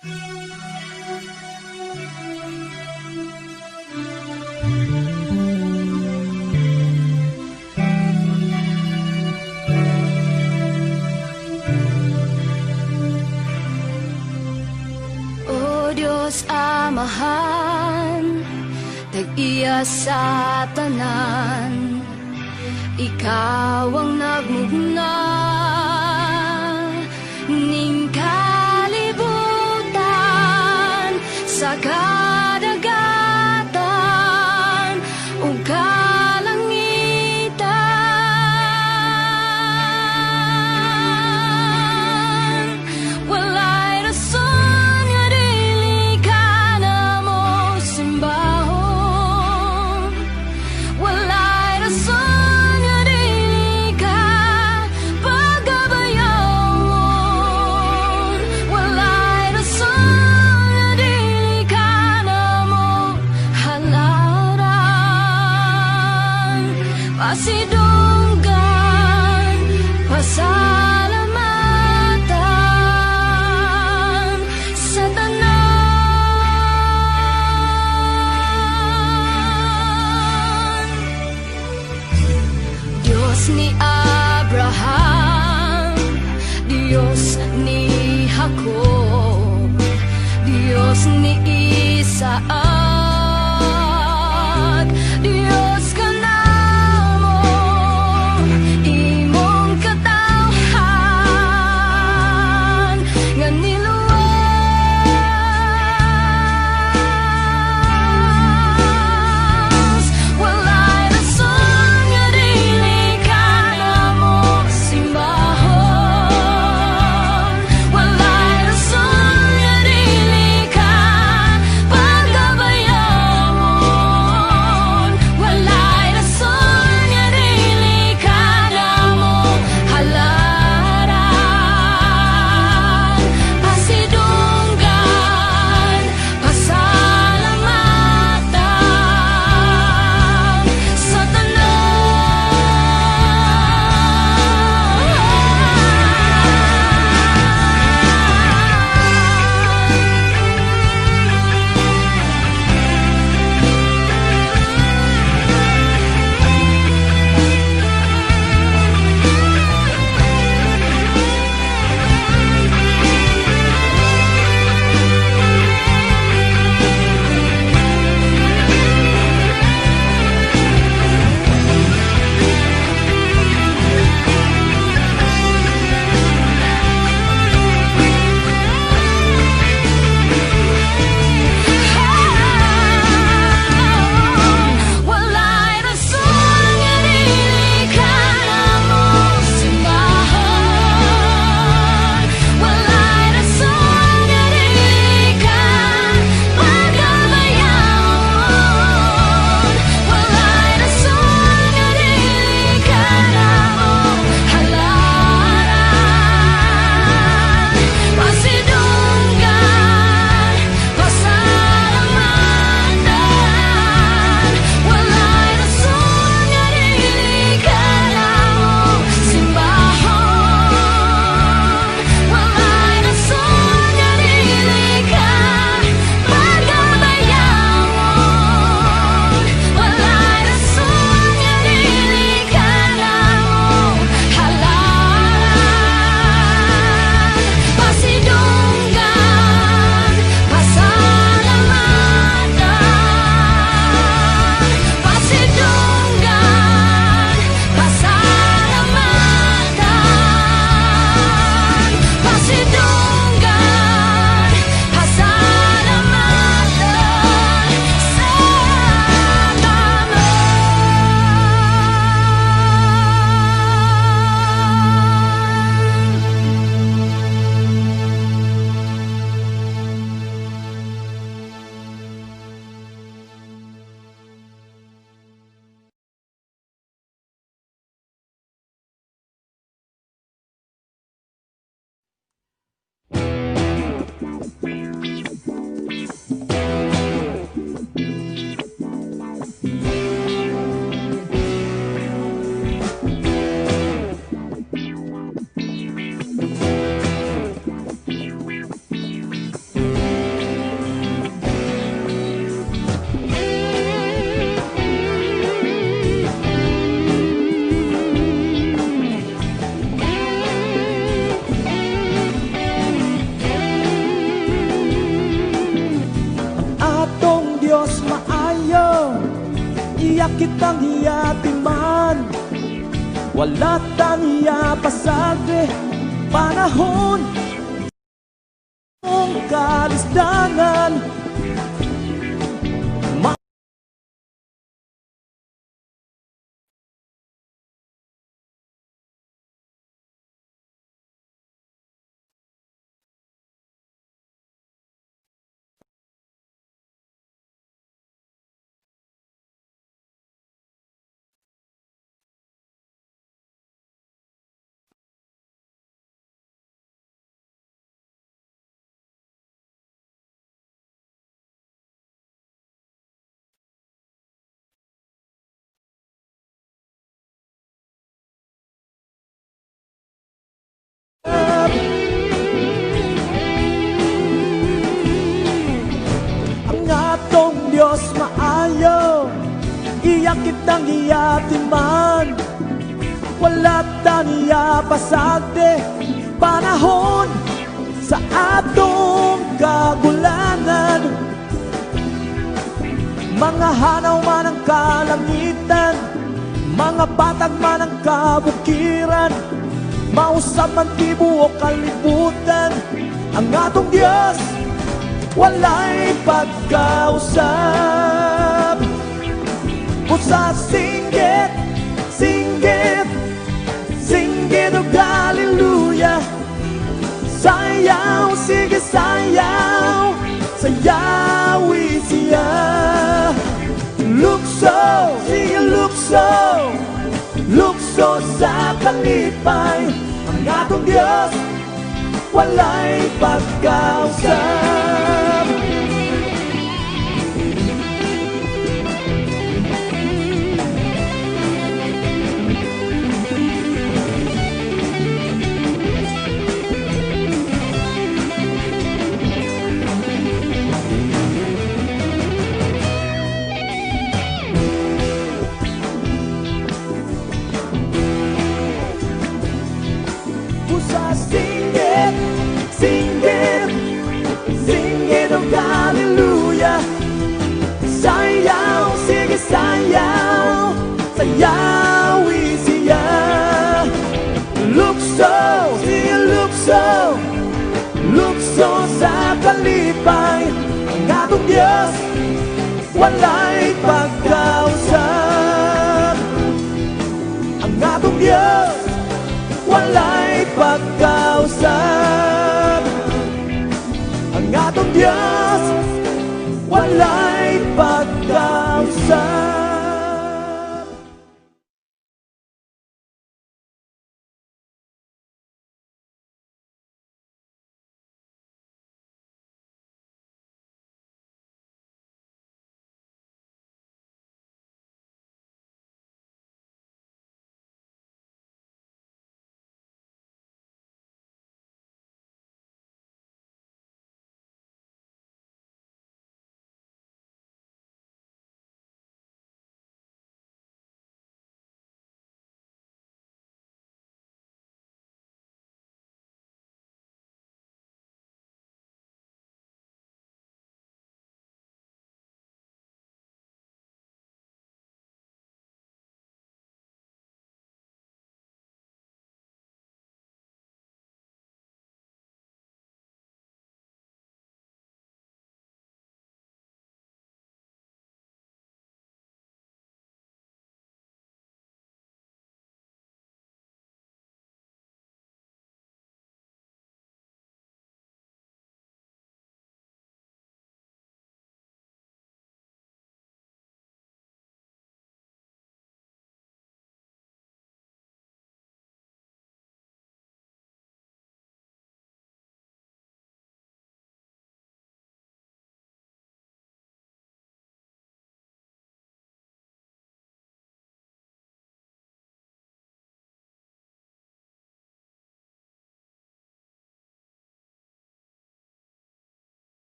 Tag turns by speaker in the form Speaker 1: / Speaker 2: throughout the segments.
Speaker 1: O Diyos Amahan, tag-iya sa tanan, Ikaw ang nagmugna ning kalibutan sa kadagatan ug kalangitan. Walay rason nga dili ka namo simbahon. Walay rason nga dili ka
Speaker 2: iyak kitang hiyatiman. Wala taniya pasagre panahon mong kalisdanan. Ang atong Diyos maayo, iyak kitang hiyatiman. Wala taniya pasagde panahon sa atong kagulangan. Mga hanaw man ang kalangitan, mga patag man ang kabukiran, mausap man tibuok kalibutan, ang atong Diyos walay pagkausap. Usa singgit, singgit, singgit o hallelujah. Sayaw, sige sayaw, sayawi siya. Lukso, sige lukso, lukso sa kalipay. Ang atong Diyos walay pagkausap. Pusa singgit, singgit, singgit o hallelujah. Sayaw, sige sayaw, sayawi siya. Lukso, sige lukso, lukso sa kalipay. Ang atong Diyos walay pagkausap. Ang atong Diyos walay pagkausap. Ang atong Diyos walay pagkausap.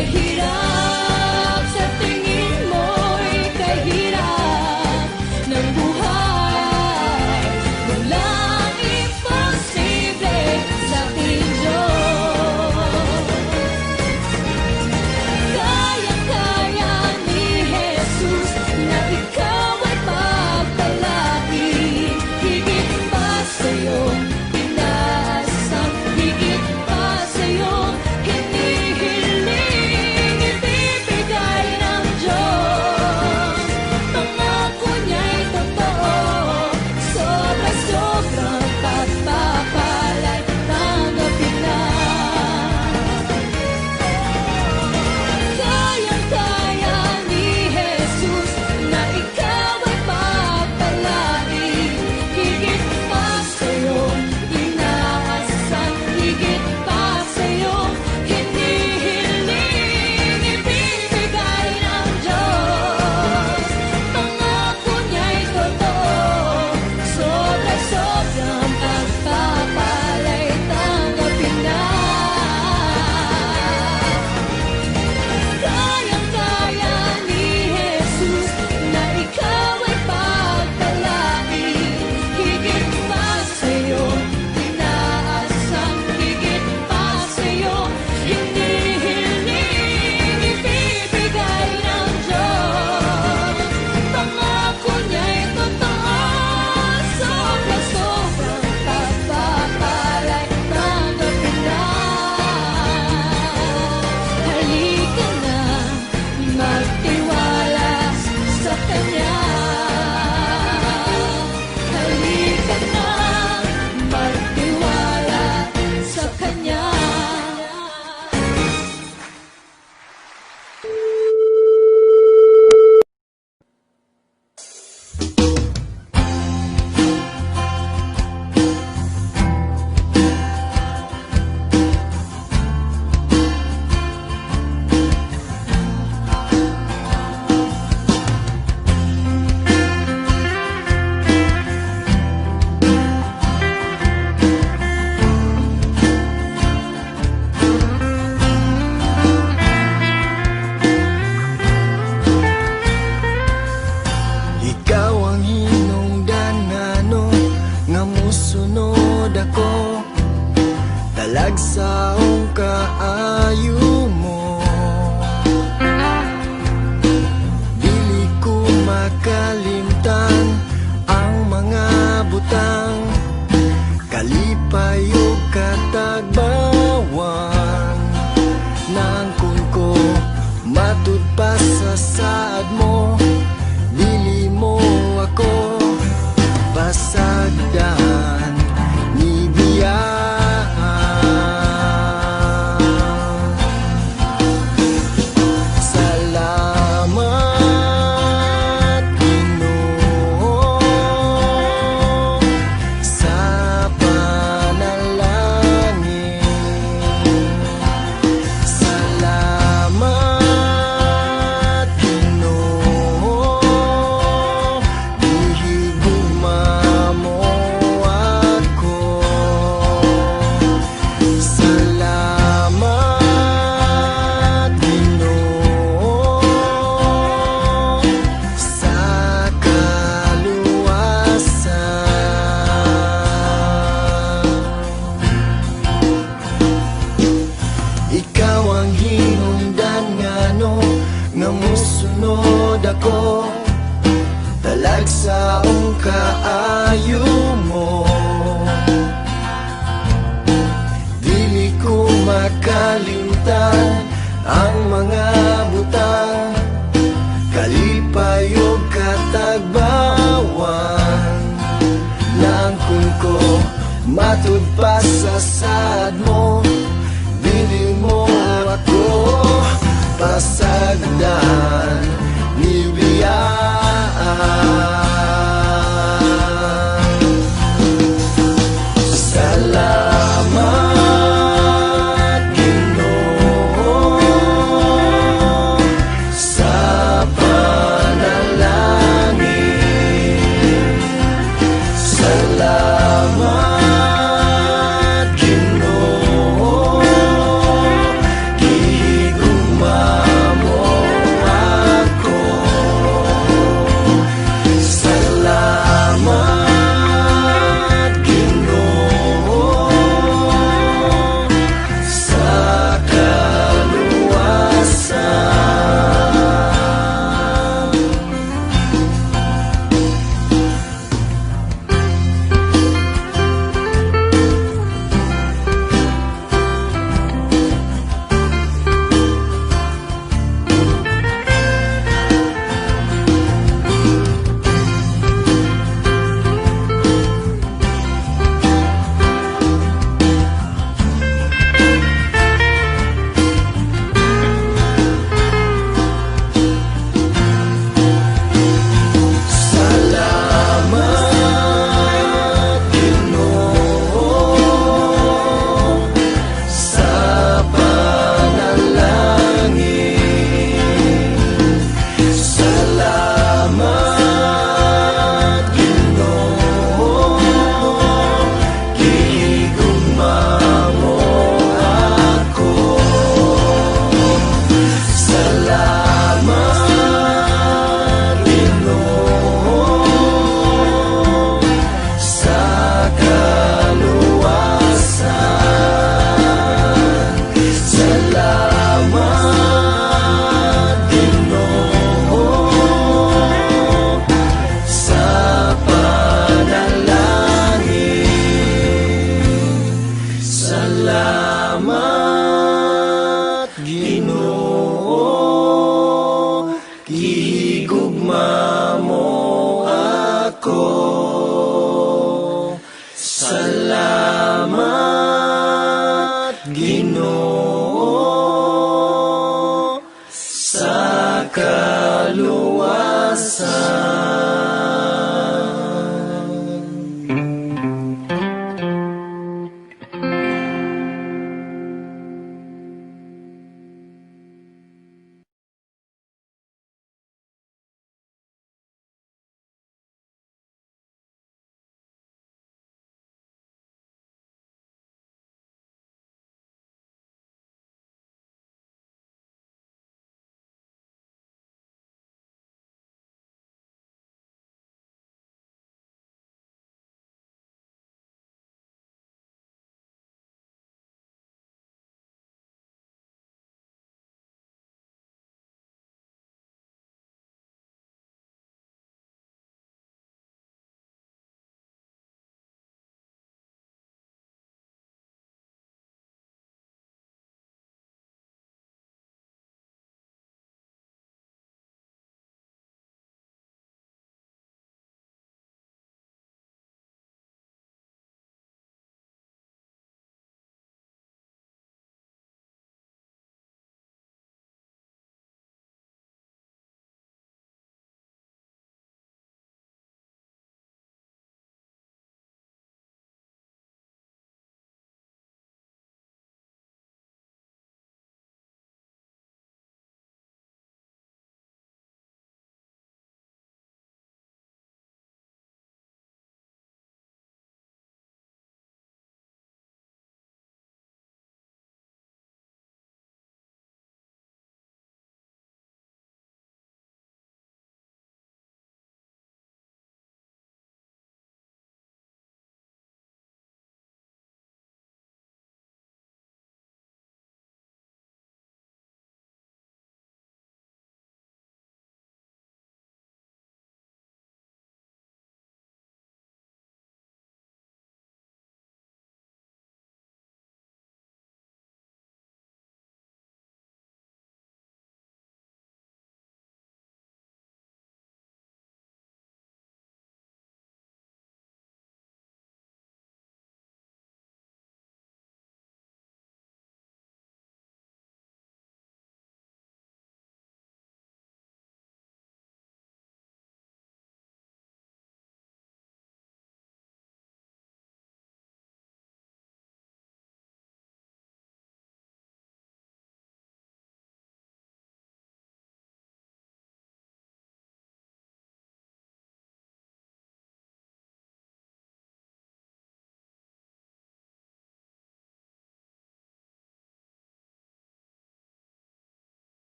Speaker 1: Kay hirap sa tingin mo'y kahirap ng buhay. Walang imposible sa ating Diyos. Kaya-kaya ni Jesus na ikaw ay pagpalain. Higit pa sa'yo inaasam, higit pa sa'yo hinihiling, ibibigay ng Diyos. Pangako niya'y totoo, sobra-sobrang pagpapalay, tanggapin na. Kayang-kaya ni Jesus na ikaw ay pagpalain. Higit pa sa'yo inaasam, higit pa sa'yo hinihiling, ibibigay ng Diyos. Pangako niya'y totoo, sobra-sobrang pagpapalay, tanggapin na. Kayang-kaya ni Jesus na ikaw ay pagpalain. Higit pa sa'yo inaasam, higit pa sa'yo hinihiling, ibibigay ng Diyos. Pangako niya'y totoo, sobra-sobrang pagpapalay, tanggapin na. Halika na, magtiwala sa Kanya. Halika na, magtiwala sa Kanya.
Speaker 3: Ikaw ang hinungdan ngano nga musunod ako, talagsaong kaayo mo. Dili ko makalimtan ang mga butang, kalipay o katagbawan. Nangkon ko matud pa sa saad mo, dili mo ako pasagdan ni biyaan. Salamat Ginoo sa panalangin. Salamat Ginoo, gihigugma mo ako. Salamat Ginoo sa kaluwasan. Ikaw ang hinungdan ngano nga musunod ako, talagsaong kaayo mo. Dili ko makalimtan ang mga butang, kalipay o katagbawan. Nangkon ko matud pa sa saad mo, dili mo ako pasagdan ni biyaan. Salamat Ginoo sa panalangin. Salamat Ginoo, gihigugma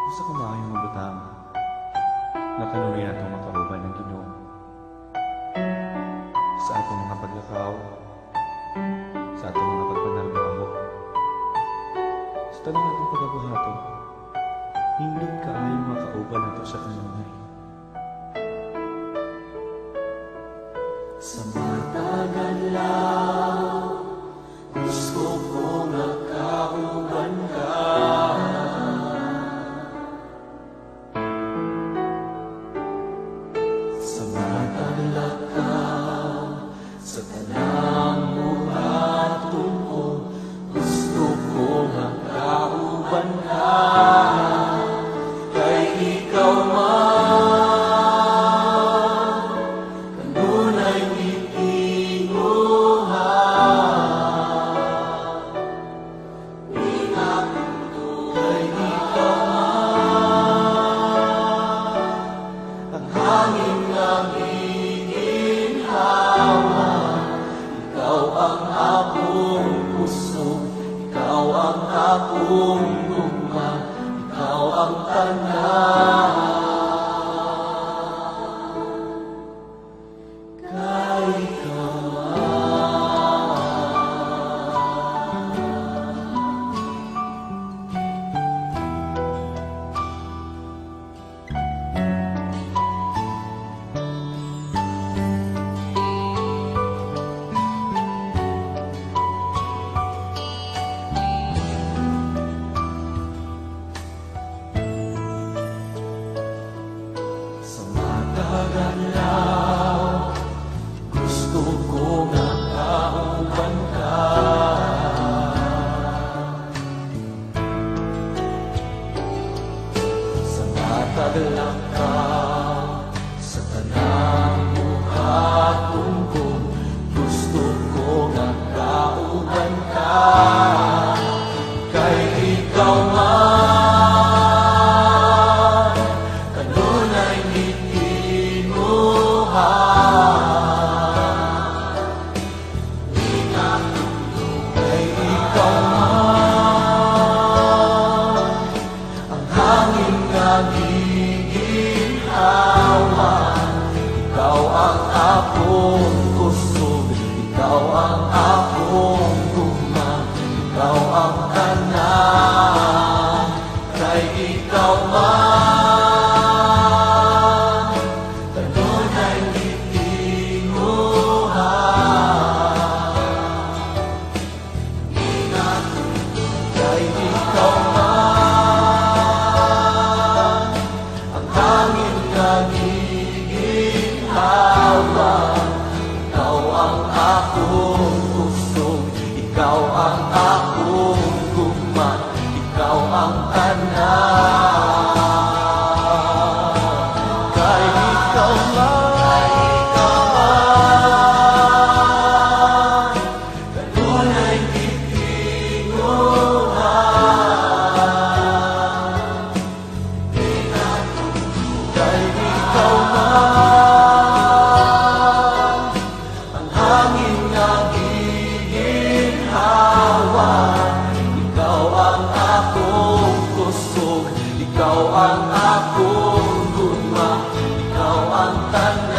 Speaker 4: Sa kumayong mabutang na kanunay natong makauban ng Ginoo sa atong mga paglakaw, sa atong mga pagpanarbaho, sa tanong atong pagabuhato, hindot ka ay makauban nato sa kanunay.
Speaker 3: Sa matagal lang, gusto ko nakauban ka. Sa matagal ka, sa tanang buhaton ko, gusto ko nakauban ka. Kay ikaw man, kanunay akong gugma, ikaw ang tanan. Kay ikaw galaw, gusto ko nakauban ka. Sa mataglang ka, sa tanang buhaton ko, gusto ko nakauban ka. Kay ikaw man, kanunay ikaw ang akong kusog, ikaw ang akong gugma, ikaw ang tanan. Kay ikaw man, kanunay gitinguhan. Kay ikaw man, ang hangin nga ikaw ang akong kusog, ikaw ang akong gugma, ikaw ang tanan. Kay ikaw man, kanunay gitinguhan. Kay ikaw man, hangin nga giginhawa, ikaw ang akong kusog, ikaw ang akong gugma, ikaw ang tanan.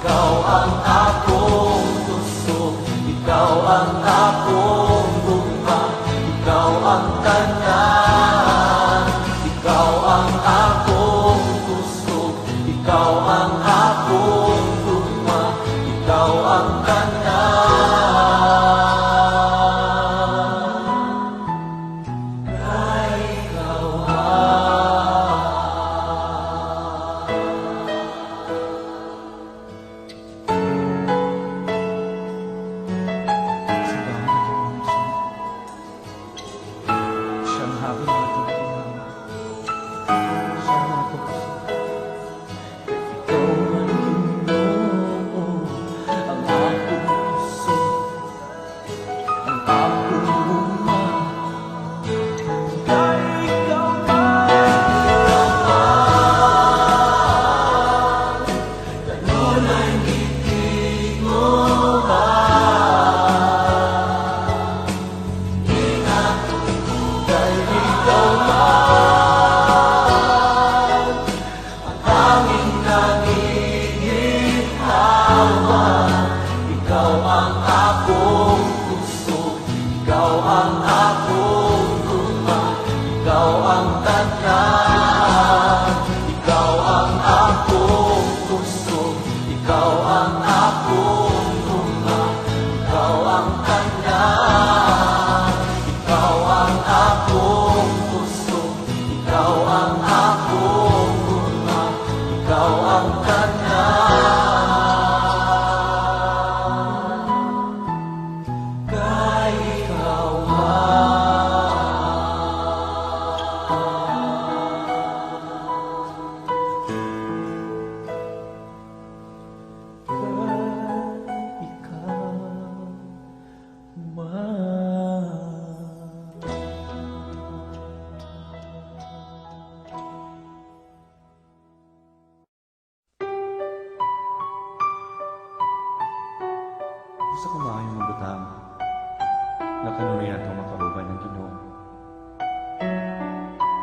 Speaker 3: Ikaw ang akong kusog, ikaw ang akong gugma, ikaw ang tanan. Ikaw ang akong kusog, ikaw ang akong gugma, ikaw ang tanan. Kay ikaw
Speaker 4: Sa bahay ng puso, siyang habang atong tinama, siyang atong puso.
Speaker 3: ikaw man Ginoo, ang akong puso, ang akong gugma. Kay ikaw man, kanunay gitinguhan. Kay ikaw man,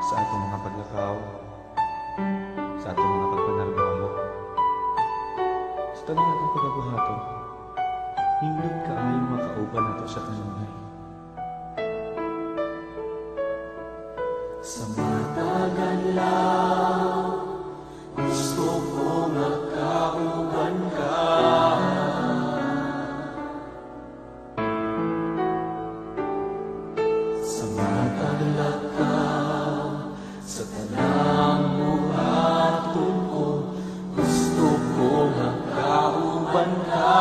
Speaker 4: sa atong mga paglakaw, sa atong mga pagpanaramo. Sa tanang atong pagabuhato, hindot kaayo makauban nato sa kanunay.
Speaker 3: Sa matagal lang, gusto ko magkauban ka. Sa matagal ka, sa tanang buhaton ko, gusto ko magkauban ka.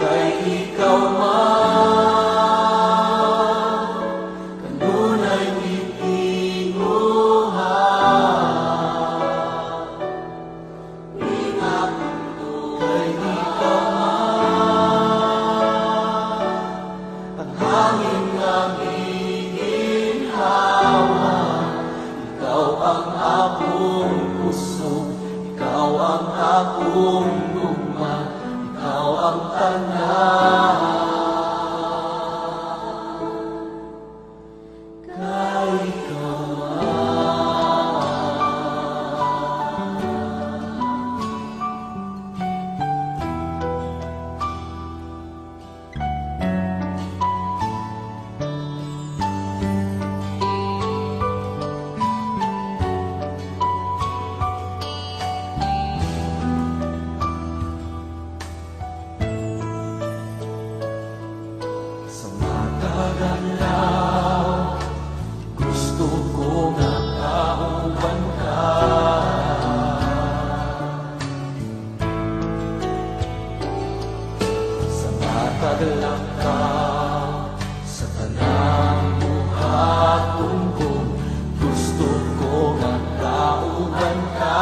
Speaker 3: Kay ikaw man, kanunay akong gugma, ikaw ang tanan. Kay ikaw sa matagal lang, gusto ko nga kauban ka. Sa matagal lang ka, sa tanang buhaton ko, gusto ko nga kauban ka.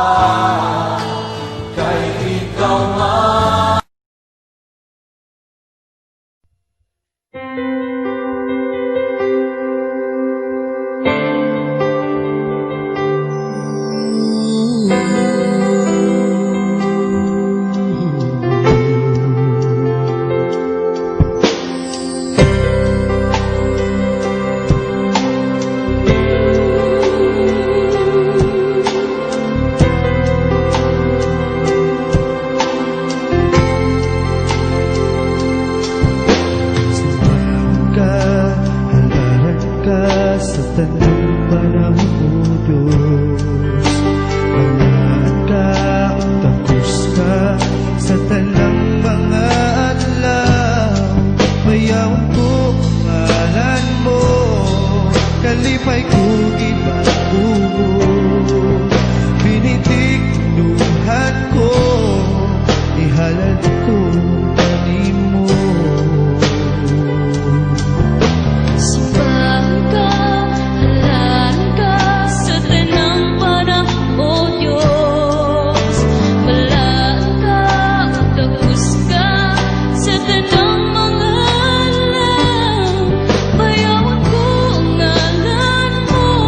Speaker 3: Kay ikaw man.
Speaker 2: Sa tanang panahon mo, Diyos, pangaan ka o tapos ka sa tanang mga adlaw. Mayawan ko ang ngalan mo, kalipay ko ibago mo. Binitig luhan ko, ihalad ko kanimo.
Speaker 1: Bayawan ko ang ngalan mo,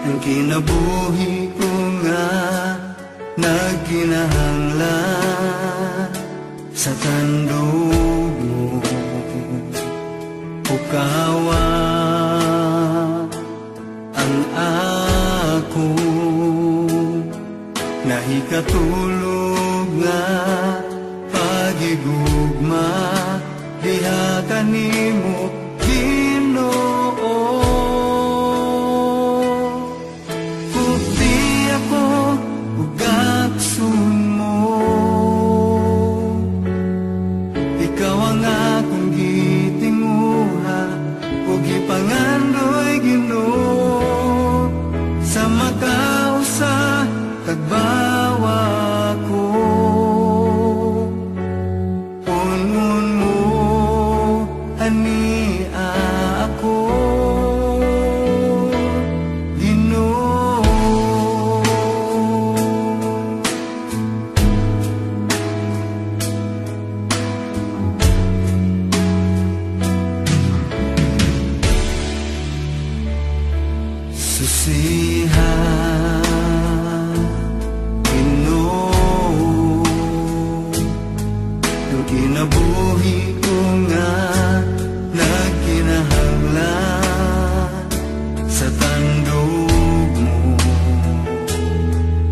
Speaker 2: ang kinabuhi ko nga nagkinahanglan sa tandog mo, ukawa ang ako nahikatulog nga pagigugma diha kanimo Ginoo. Kupti ako ug aksun mo, ikaw ang akong gitinguha ug gipangandoy Ginoo sa makausa kagbawa ko. Punon mo ani ako Ginoo. Susihan Ginoo, ang kinabuhi ko nga nagkinahanglan sa tandog mo,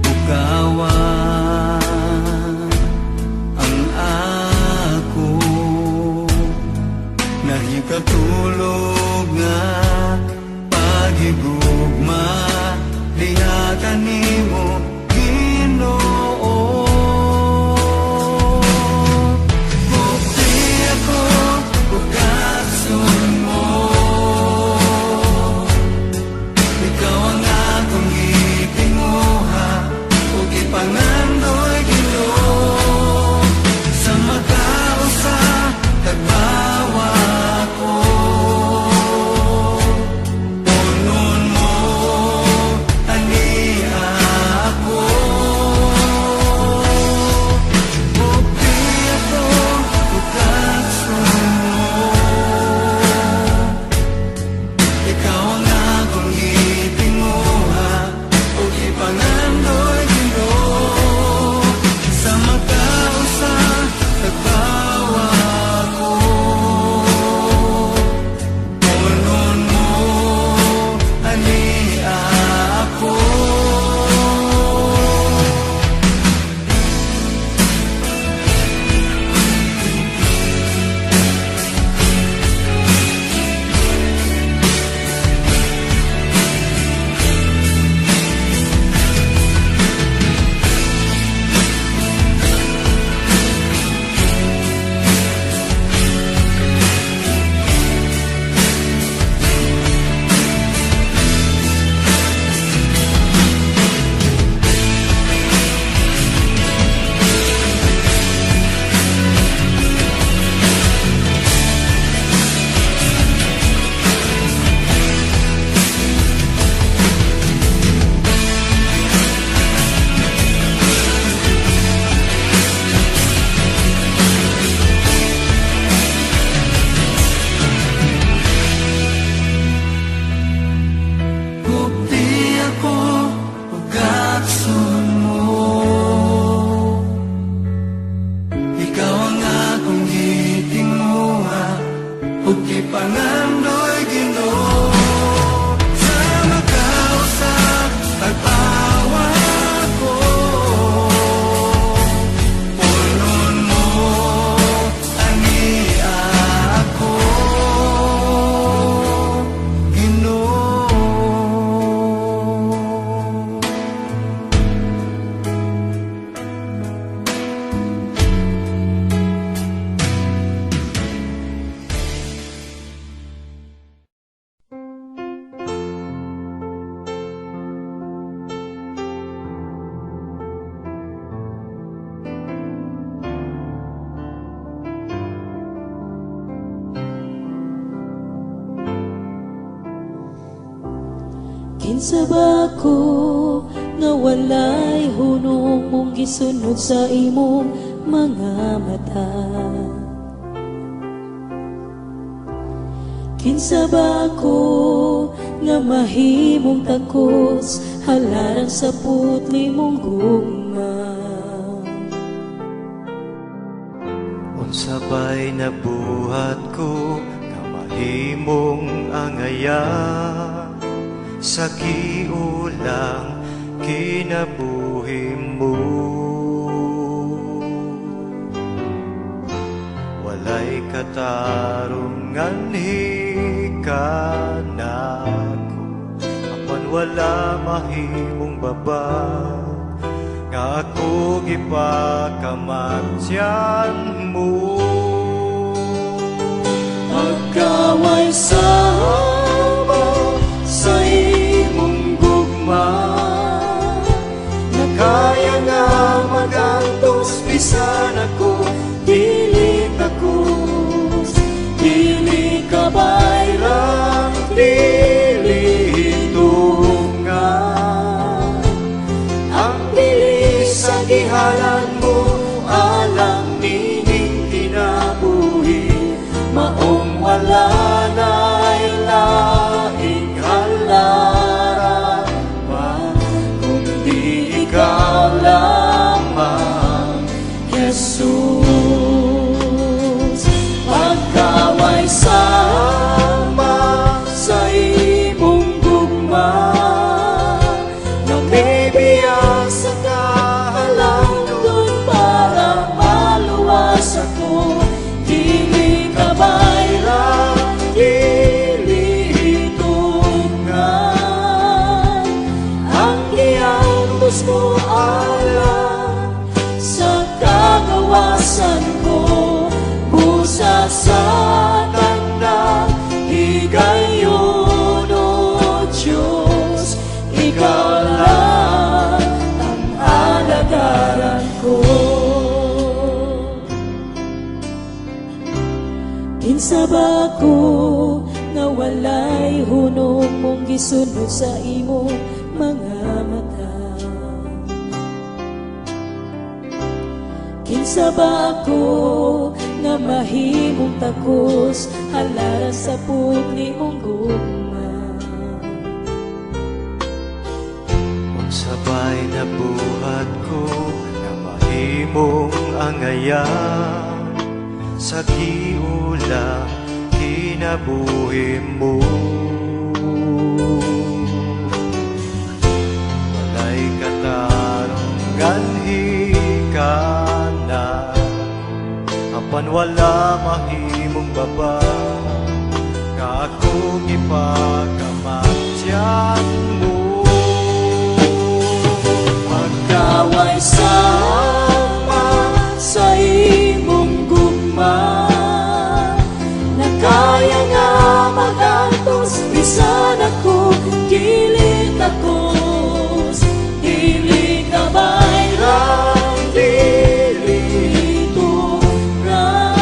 Speaker 2: ukawa ang ako nahikatulog nga pagigugma diha kanimo Ginoo. Kupti ako ug aksun mo, ikaw ang akong gitinguha ug gipangandoy Ginoo sa makausa kagbawa ko. Punon mo ani ako, kupti ako ug aksun mo, ikaw ang akong gitinguha ug gipangandoy Ginoo sa makausa kagbawa ko. Punon mo ani ako. Kupti ako ug aksun mo, ikaw ang akong gitinguha ug gipangandoy Ginoo sa makausa kagbawa ko. Punon mo ani ako Ginoo.
Speaker 1: Kinsa ba ko nga walay hunong mong gisunod sa imong mga mata? Kinsa ba ko nga mahimong takos halaran sa putli mong gugma?
Speaker 2: Unsa ba'y nabuhat ko nga mahimong angaya sa giulang kinabuhi mo? Walay katarungan hikanako, apan wala mahimong baba nga ako gipakamatyan mo.
Speaker 1: Pagkaway sama sa imong gugma,
Speaker 2: Kaya nga magantos bisan ako dili takus,
Speaker 1: dili ka bayrang,
Speaker 2: dili tungan. Ang bilis sa gihalan mo alang nining kinabuhi,
Speaker 1: maong wala na'y laing halaran pa, kundi ikaw lamang, Jesus. Pagkaway sama sa imong gugma,
Speaker 2: na may biyak sa
Speaker 1: halangdon para maluwas ako, dili ka bayrang, dili tungan. Ang giangkos mo alam sa kagawasan ko, busa sa tanda higayon, O Diyos, ikaw lang ang alagaran ko. Kinsa ba ko nga walay hunong mong gisunod sa imong mga mata? Kinsa ba ako nga mahimong takos halaran sa putli mong gugma?
Speaker 2: Unsa ba'y nabuhat ko na mahimong angaya sa giulang kinabuhi mo? Walay katarungan hikana, apan wala mahimong baba nga ako gipakamatyan mo.
Speaker 1: Pagkaway sama sa imong gugma, na kaya nga magantos bisan ako dili takos, dili ka bayrang, dili tungan.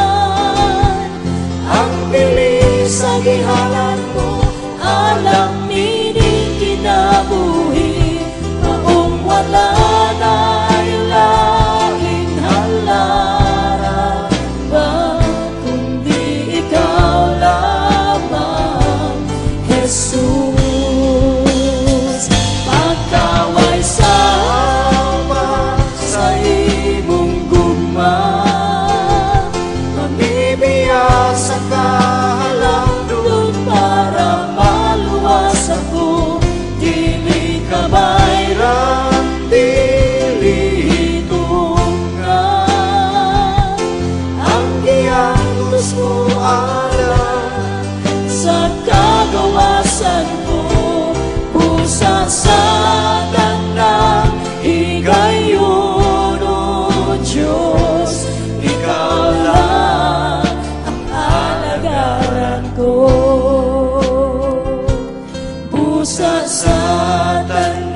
Speaker 1: Ang bilis sa gihalan mo alam nining kinabuhi, maong wala na'y lahing halaran pa, kundi ikaw lamang, Jesus. Pagkaway sama sa imong gugma,
Speaker 2: Mamibiyag sa
Speaker 1: doon para maluwas ako, dili ka bayrang, dili tungan. Ang giangkos mo alam sa kagawasan ko, busa sa tanang higayon, O Diyos, ikaw lang ang alagaran ko. Busa sa tanang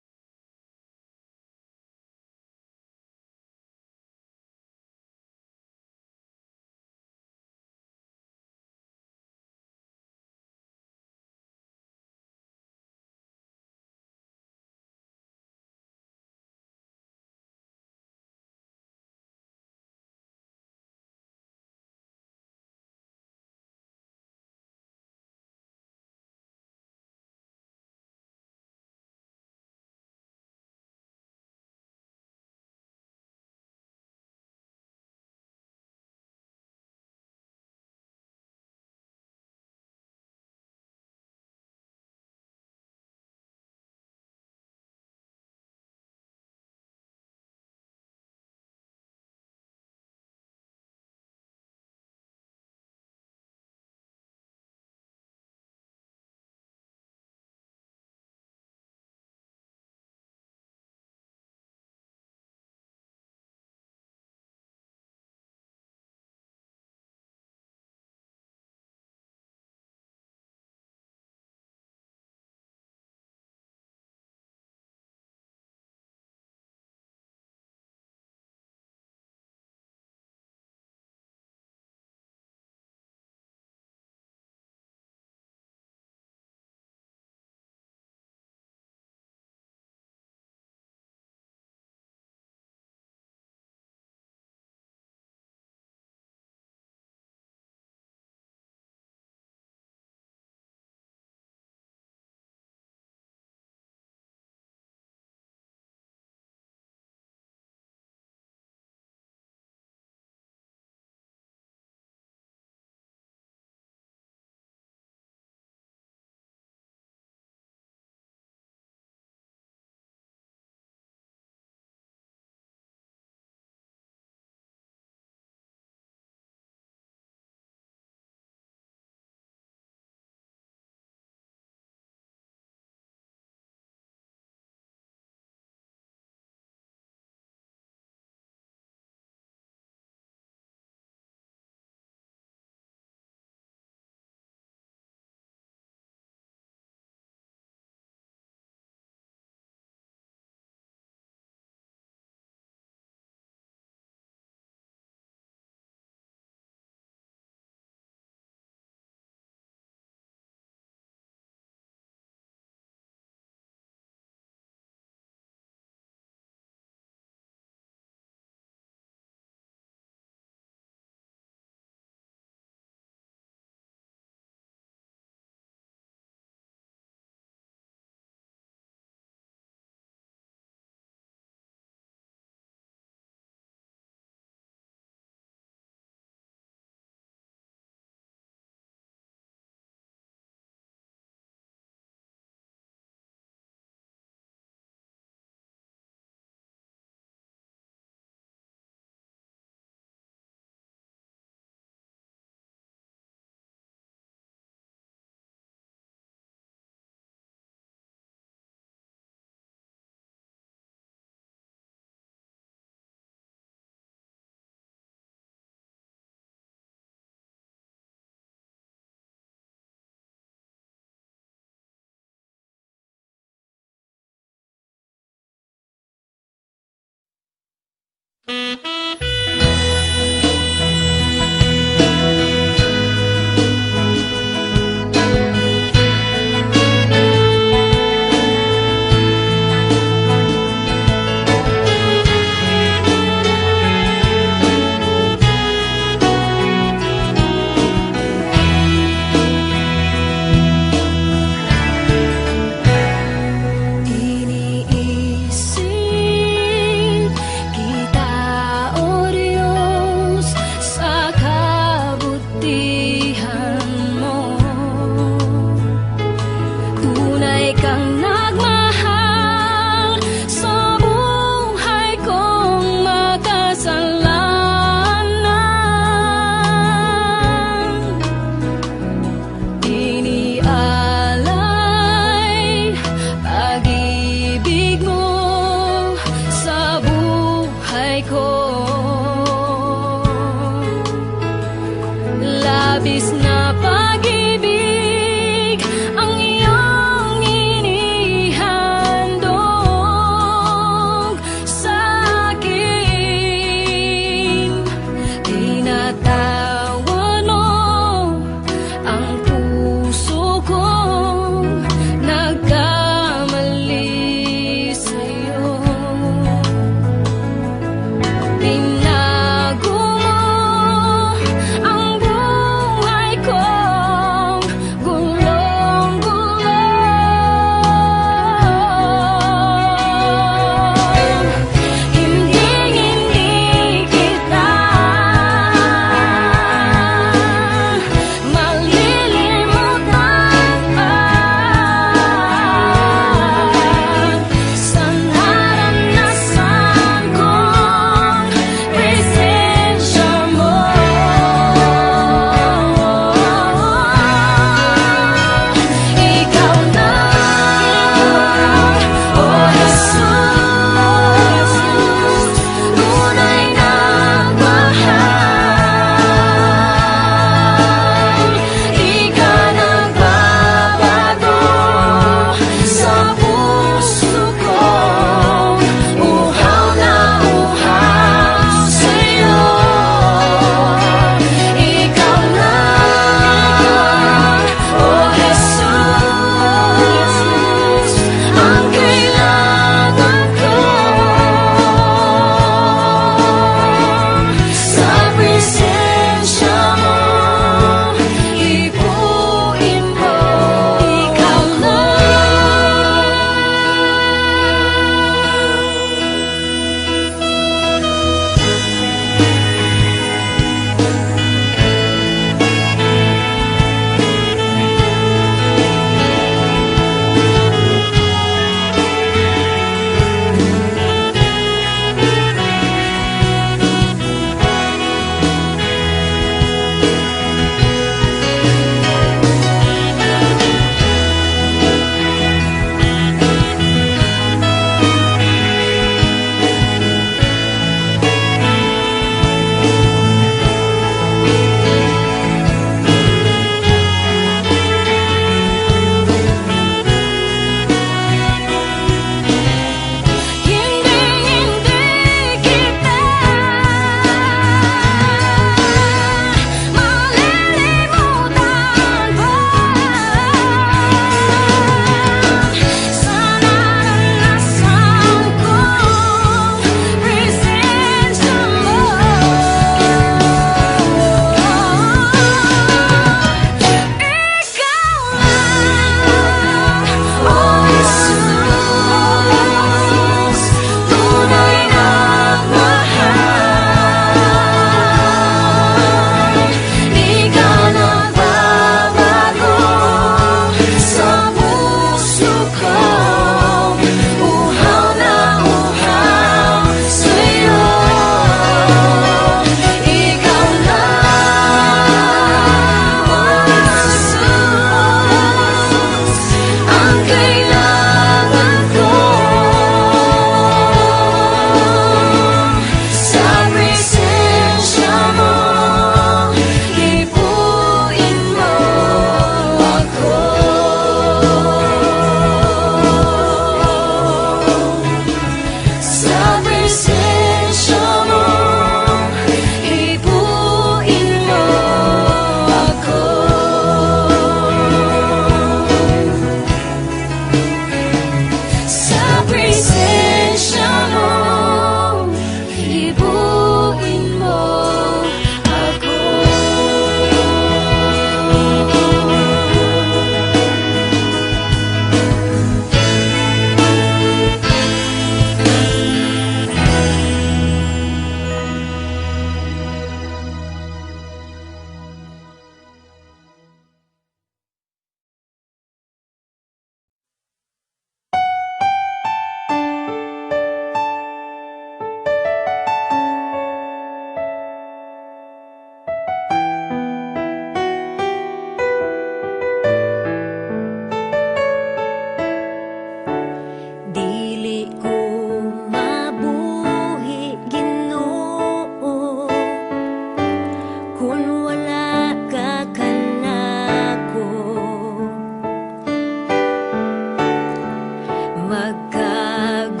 Speaker 1: Magkaguliang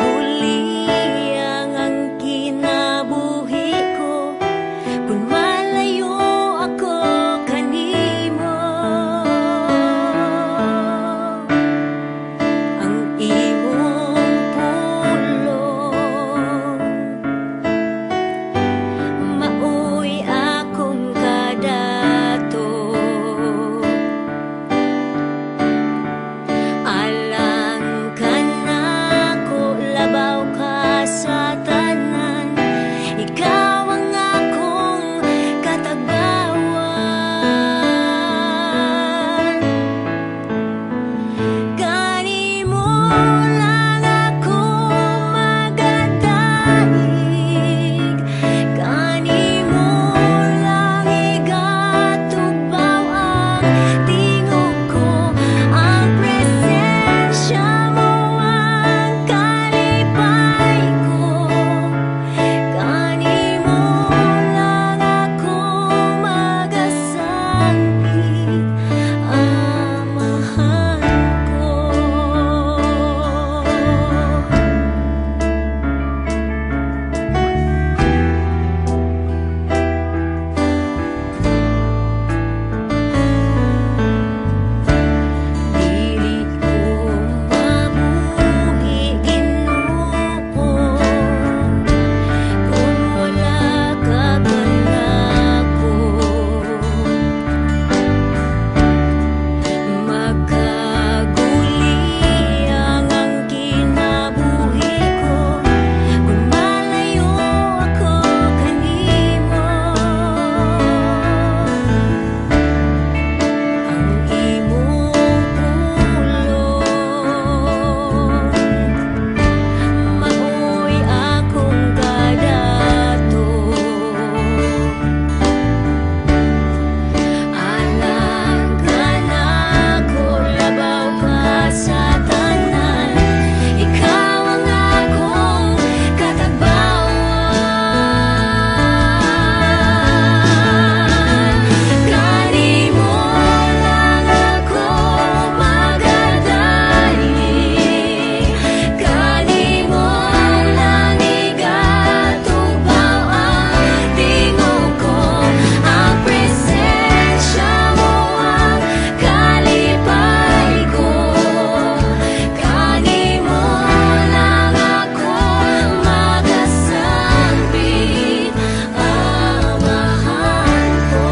Speaker 1: ang kinabuhi ko kung malayo ako kanimo. Ang imong pulong maoy akong kadato. Alang ka nako, labaw ka sa tanan, ikaw ang akong katagbawan. Kanimo lang ako magadahig, kanimo lang igatugbaw ang tingog ko. Ang presensya mo ang kalipay ko, kanimo lang ako magasangkit, amahan ko. Dili ko mabuhi ginuko kung wala ka kanako. Magkaguliang ang kinabuhi ko kung malayo ako kanimo. Ang imong pulong maoy akong kadato. Alang ka nako, labaw ka sa tanan, ikaw ang akong katagbawan. Kanimo lang ako magadahig, kanimo lang igatugbaw ang tingog ko. Ang presensya mo ang kalipay ko, kanimo lang ako magasambit, amahan ko.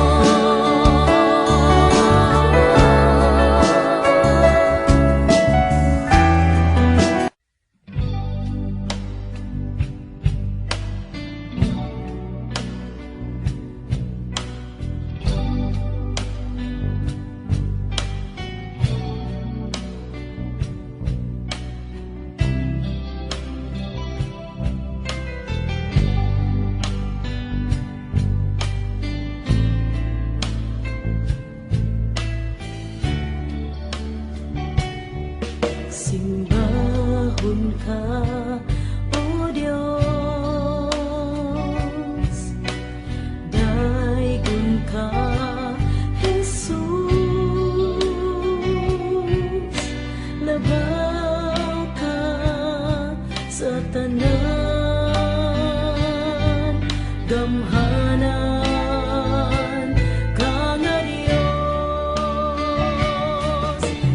Speaker 1: Simbahon ka, O Diyos, daygon ka, Jesus. Labaw ka sa tanan, gamhanan ka nga Diyos.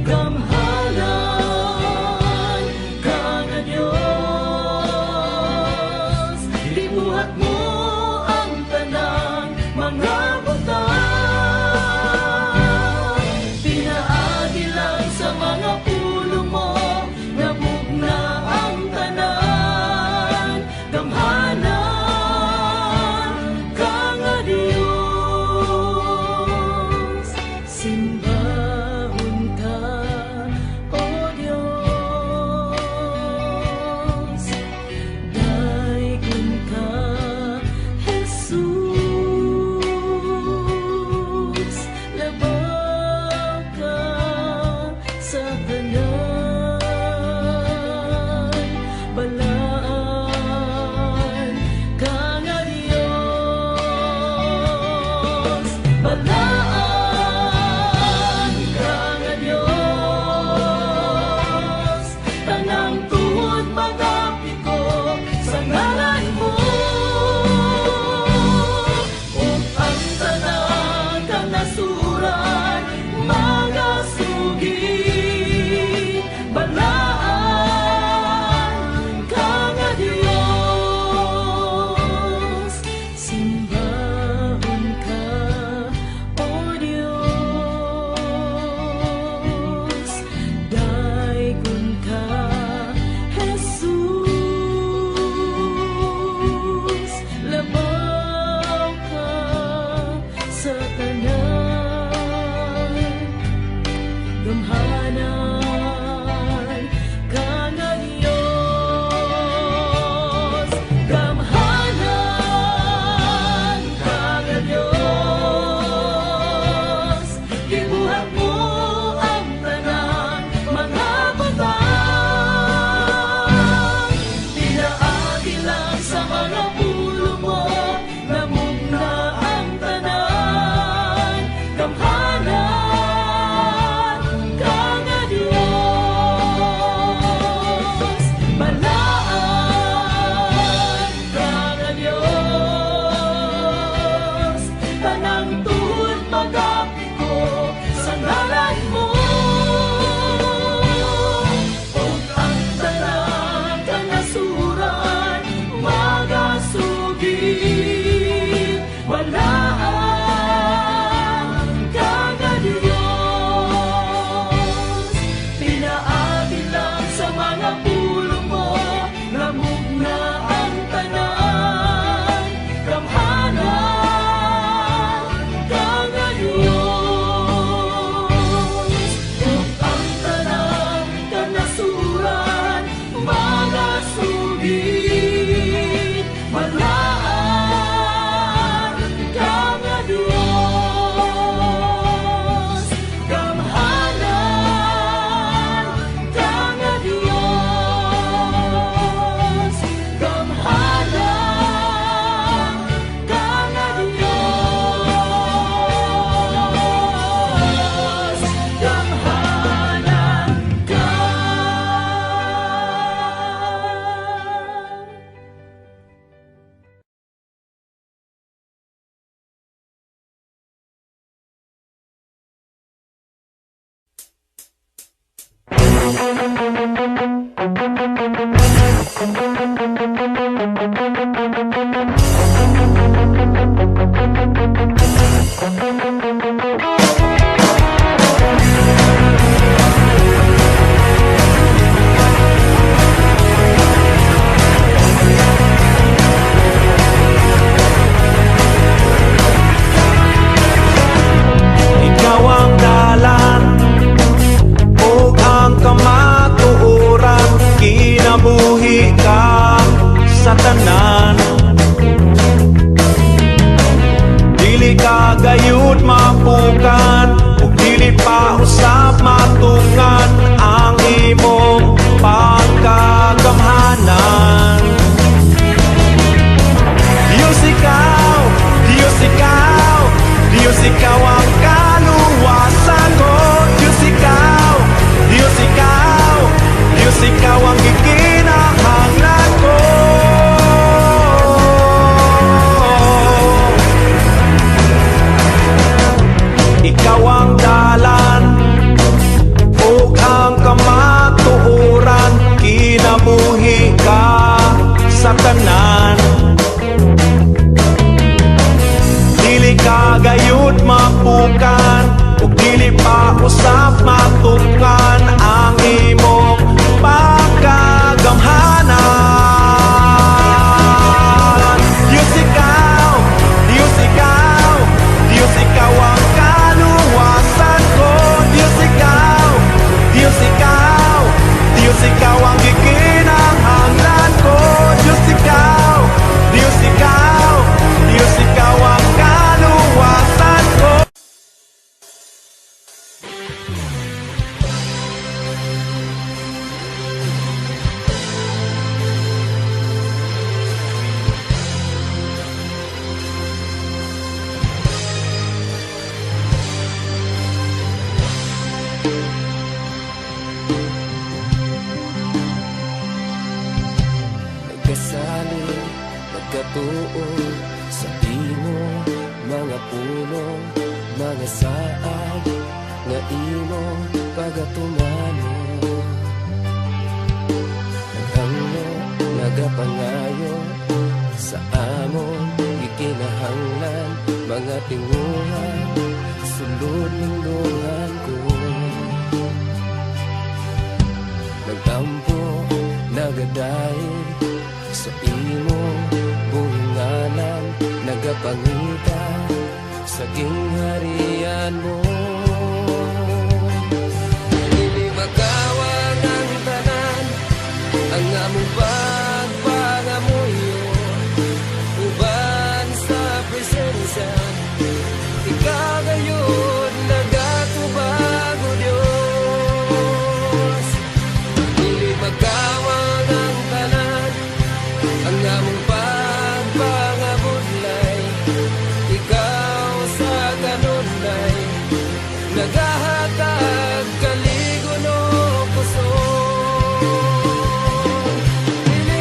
Speaker 1: Gamhanan ka nga Diyos. Libuhat mo ang tanang mga butang, pinaagi lang sa mga pulong mo, nabugna ang tanan. Gamhanan magapit ko sa ngalan mo. Ug ang tanan kanasuran magasugid, balaan ka nga Dios, simbahon ka o Dios, daygon ka Jesus, labaw ka sa tanan, gamhanan ka nga Dios, gamhanan ka nga Dios, gibuhat mo ang tanan mga batang, pinaagi lang sa mga pulo mo, namugna ang tanan, gamhanan ka nga Dios, balaan ka nga Dios, tanang tuhod magapit ko sa ngalan mo. Ug ang tanan kanasuran magasugid, balaan ka nga Dios, pinaagi lang sa mga pulo mo, namugna ang tanan, gamhanan ka nga Dios. Ug ang tanan kanasuran magasugid, balaan ka nga Dios, gamhanan ka nga Dios, gamhanan ka nga Dios, gamhanan ka.
Speaker 3: Ikaw ang dalan ug ang kamatuoran, kinabuhi ka sa tanan. Dili ka gayud mapukan ug dili pa usab matungan ang imong pagkagamhanan. Diyos ikaw, Diyos ikaw, Diyos ikaw ang kaluwasan ko. Diyos ikaw, Diyos ikaw, Diyos ikaw ang gikinahanglan ko.
Speaker 5: pagkatuon sa imo mga pulong, mga saad nga imo pagatumano. Naghangno nagapangayo sa amon gikinahanglan, mga tinguhan sulod ng lungan ko. Nagtampo nagadaig sa imo buhinganan, nagapangita sa gingharian mo. Dili makawang ang tanan, ang among pagpangamuyo, uban sa presensya, ikaw gayon nagatubag o Diyos. Dili magkawang ang tanan, ang among pagpangabudlay, ikaw sa kanunay nagahatag kaligon o puso. Dili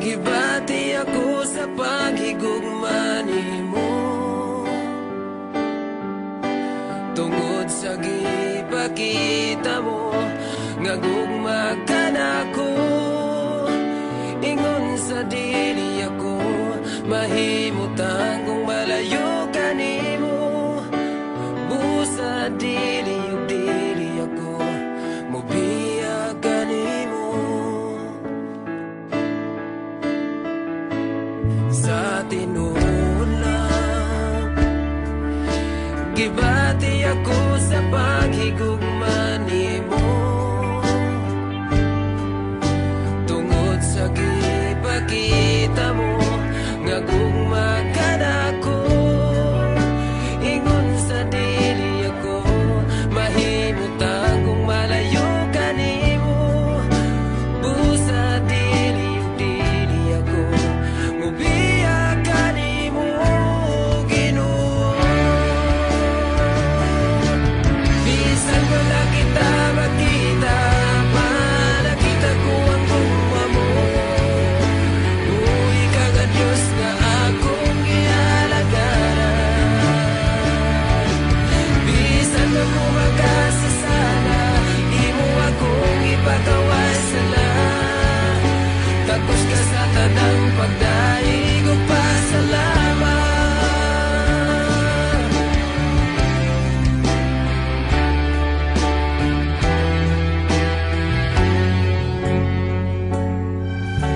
Speaker 5: Gibati ako sa paghigugma nimo, tungod sa gipakita mo nga gugma ka nako. Ingon sa dili ako mahimutan kung malayo ka nimo. Busa dili ug dili ako mobiya ka nimo. Sa tinuod lang gibati ako sa paghigugma nimo, tungod sa gipakita mo nga gugma ka nako. Ingon sa dili ako mahimutan kung malayo ka nimo. Busa dili ug dili ako mobiya ka nimo, Ginoo. Bisan ko na kita makita, nakita ko ang gugma mo. Uy ka nga Diyos nga akong gihalagaran. Bisan mo ko makasasala, imo akong ipagaway sala. Tapos ka sa tanang pagdaig ug pasalamat.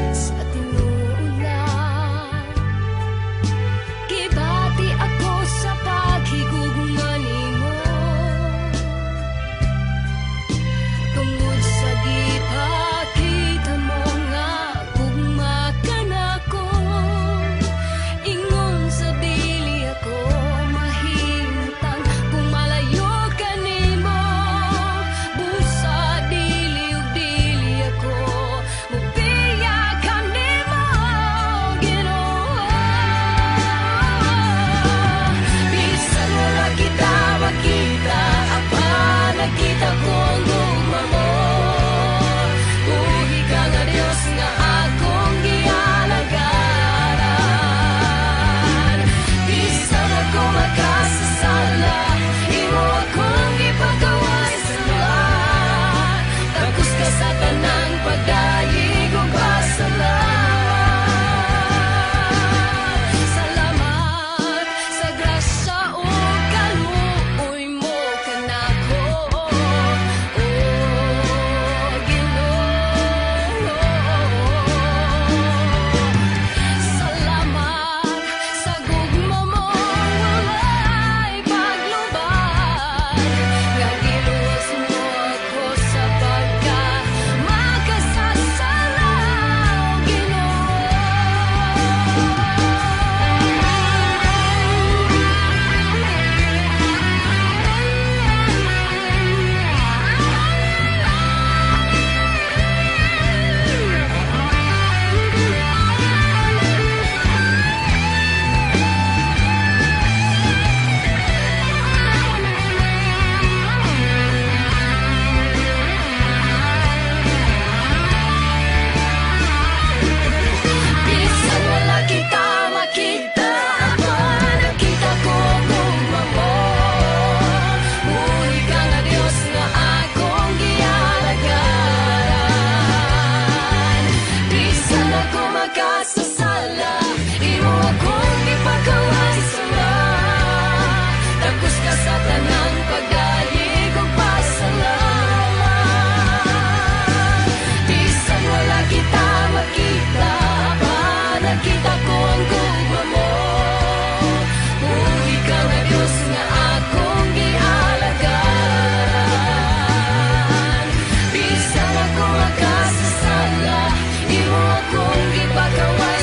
Speaker 6: Sa tinuod lang gibati ako sa paghigugma nimo, tungod sa gipakita mo nga gugma ka nako. Ingon sa dili ako mahimutan kung malayo ka nimo. Busa dili ug dili ako mobiya ka nimo, Ginoo. Bisan wala kita makita, apa nakita ko ang gugma mo. Buhi ka nga Diyos nga akong gihalagaran. Bisan ako makasasala, imo akong ipagaway sala. Tapos ka sa tanang pagdaig ug pasalamat. Salamat sa grasya ug kaluoy mo kanako, Ginoo. Salamat sa gugma mo walay paglubad, nga giluwas mo ako sa pagka makasasala, Ginoo. Bisan wala kita makita, apa nakita ko ang gugma mo. Buhi ka nga Diyos nga akong gihalagaran. Bisan ako makasasala, imo akong ipagaway sala. Tapos ka sa tanang pagdaig ug pasalamat. Bisan wala kita makita, pa nakita ko ang gugma mo. Buhi ka nga Diyos nga akong gihalagaran. Bisan ako makasasala, imo akong ipagaway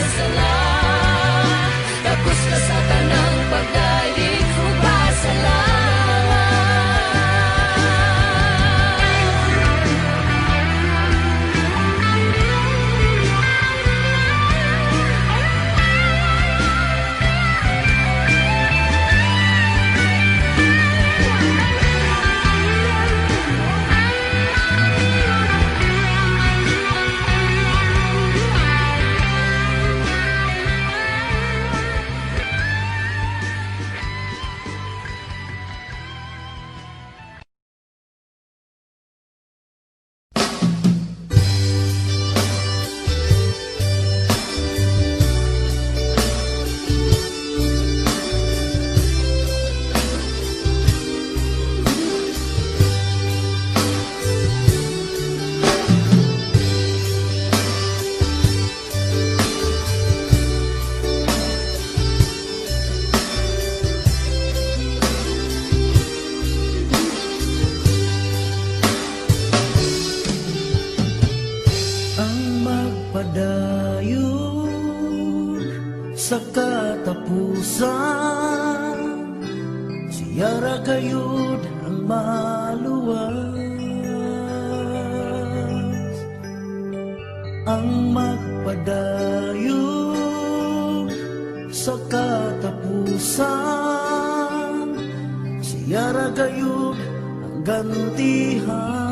Speaker 7: magpadayon sa katapusan, siyara kayo ang maluwas. Ang magpadayon sa katapusan, siyara kayo ang gantihan.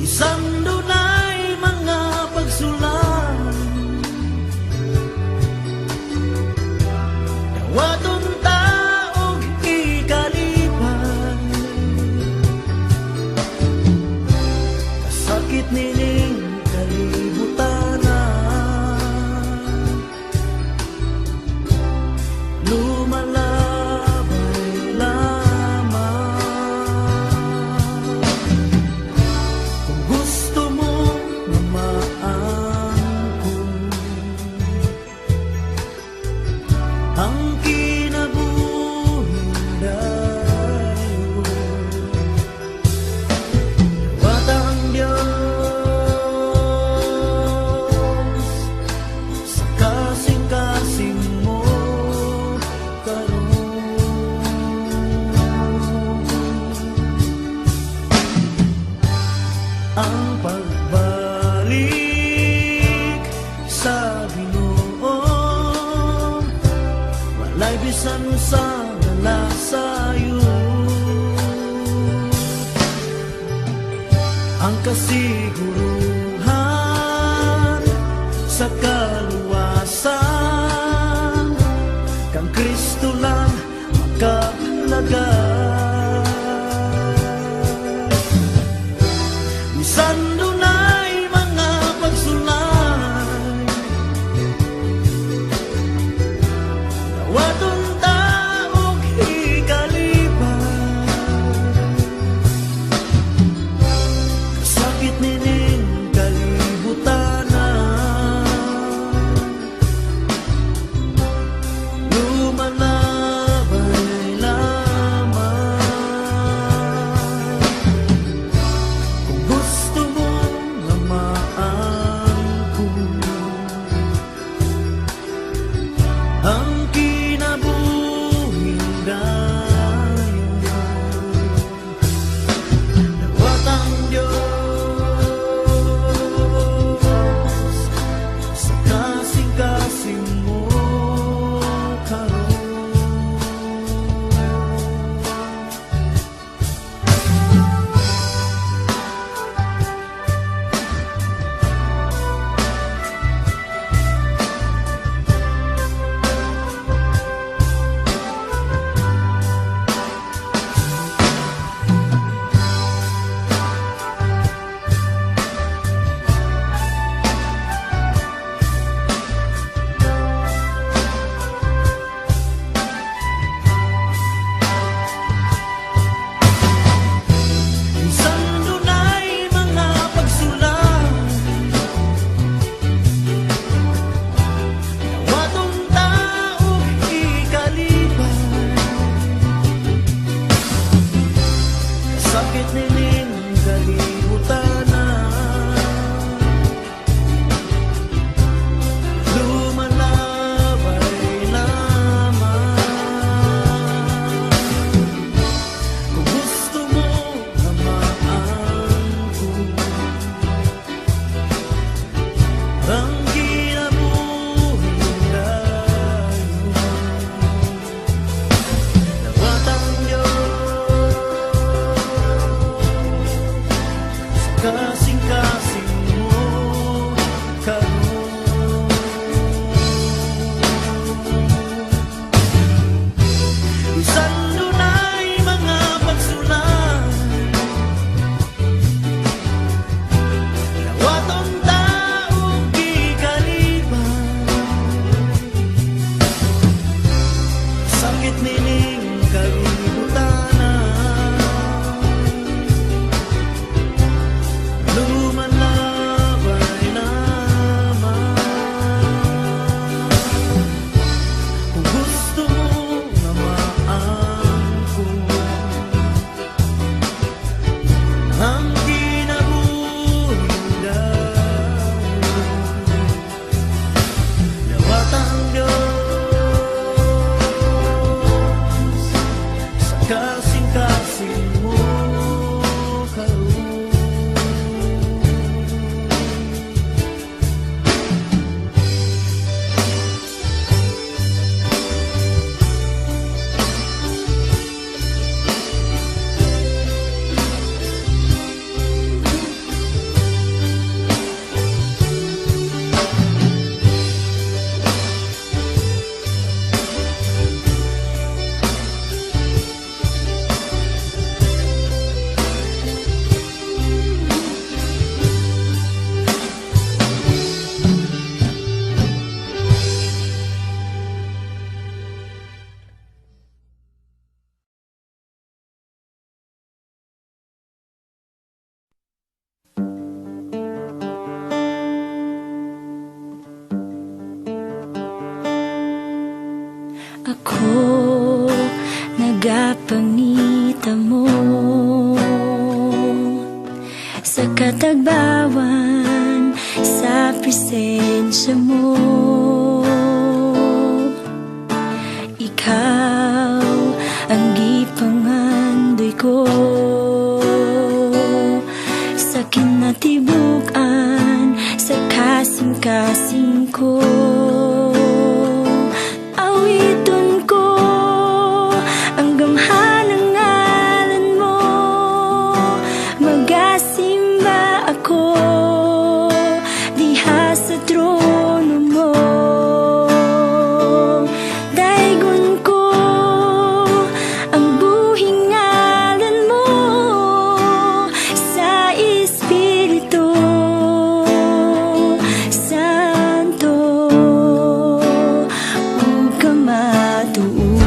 Speaker 7: Bisan dunay mga pagsulang, dawaton taog ikalipay, kasakit nining kalibutanan, lumalabay lamang. Kung gusto mo na maangkon ang kinabuhi dayon, watang Diyos sa kasing-kasing mo karon. Ang pagbalik sa Ginoo, walay bisan sa nalasayo. Ang kasiguruhan sa kaluwasan, kang Kristo lang makalagay. Bisan dunay mga pagsulay, dawaton taog ikalipay, kasakit nining kalibutanan, lumalabay lamang. Kung gusto mo na maangkon ang kinabuhi dayon, dawatang Diyos sa kasing-kasing mo karon. Bisan dunay mga pagsulang, dawaton taog ikalipay, kasakit nining kalibutanan, lumalabay lamang. Kung gusto mo na maangkon ang kinabuhi dayon, dawatang Diyos sa kasing-kasing mo karon. Bisan dunay mga pagsulay, dawaton taog ikalipay, sakit nining kalibutanan, lumalabay
Speaker 1: nagapangita mo sa katagbawan, sa presensya mo. Ikaw ang gipangandoy ko sa kinatibukan, sa kasing-kasing ko. Awiton ko ang gamhanang ngalan mo, magasimba ako diha sa trono mo. Daigon ko ang buhing ngalan mo sa Espiritu Santo, ug kamatuuran.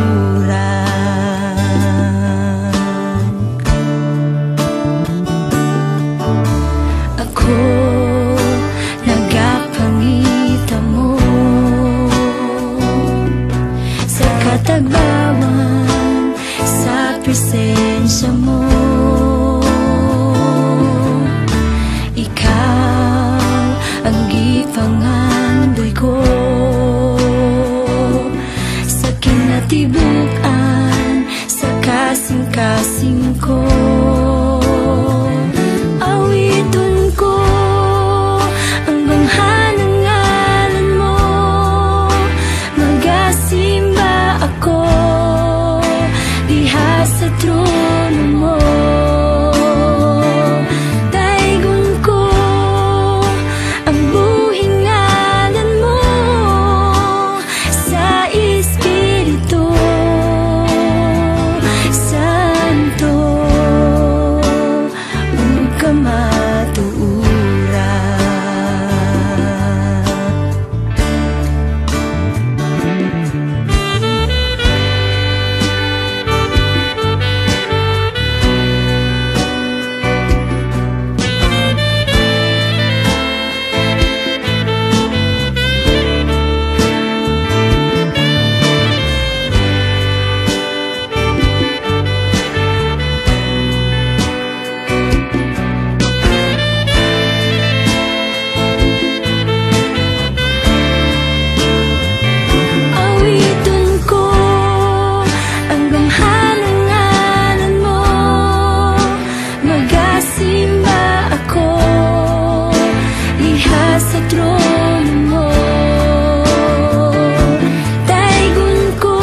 Speaker 1: Ako nagapangita mo sa katagbawan, sa presensya mo. Ikaw ang gipangandoy ko sa kinatibukan, sa kasing-kasing ko. Awiton ko ang banghanang ngalan mo, magasimba ako diha sa trono mo. Daigon ko ang buhing ngalan mo sa Espiritu Santo, ug kamatuuran. Awiton ko ang gamhanang ngalan mo, magasimba ako diha sa trono mo. Daigon ko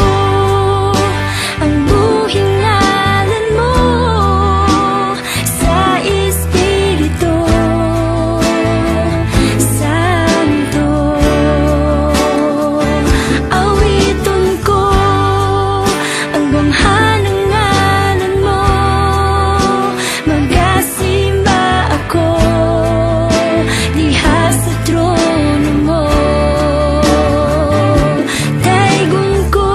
Speaker 1: ang buhing ngalan mo sa Espiritu Santo. Awiton ko ang gamhanang ngalan mo, magasimba ako diha sa trono mo. Daigon ko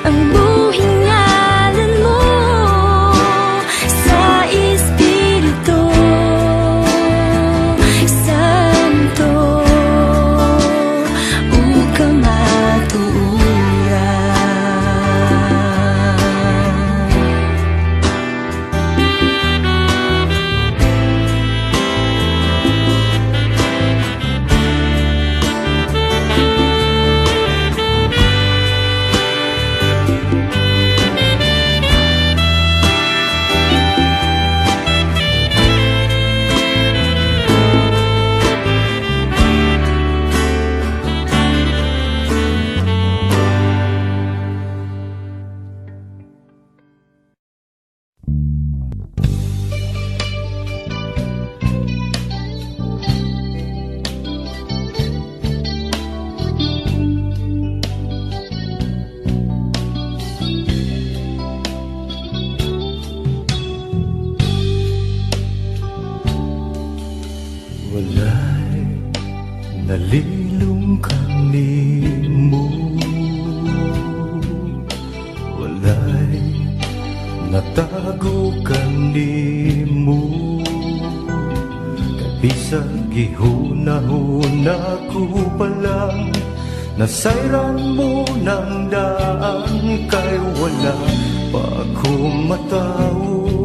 Speaker 1: ang buhing ngalan mo sa Espiritu Santo, ug
Speaker 2: Wala'y nalilung kanimo, wala'y natago kanimo. Bisag gihuna-huna ko pa lang, Nasayran mo ng daan kay wala pa akong matao.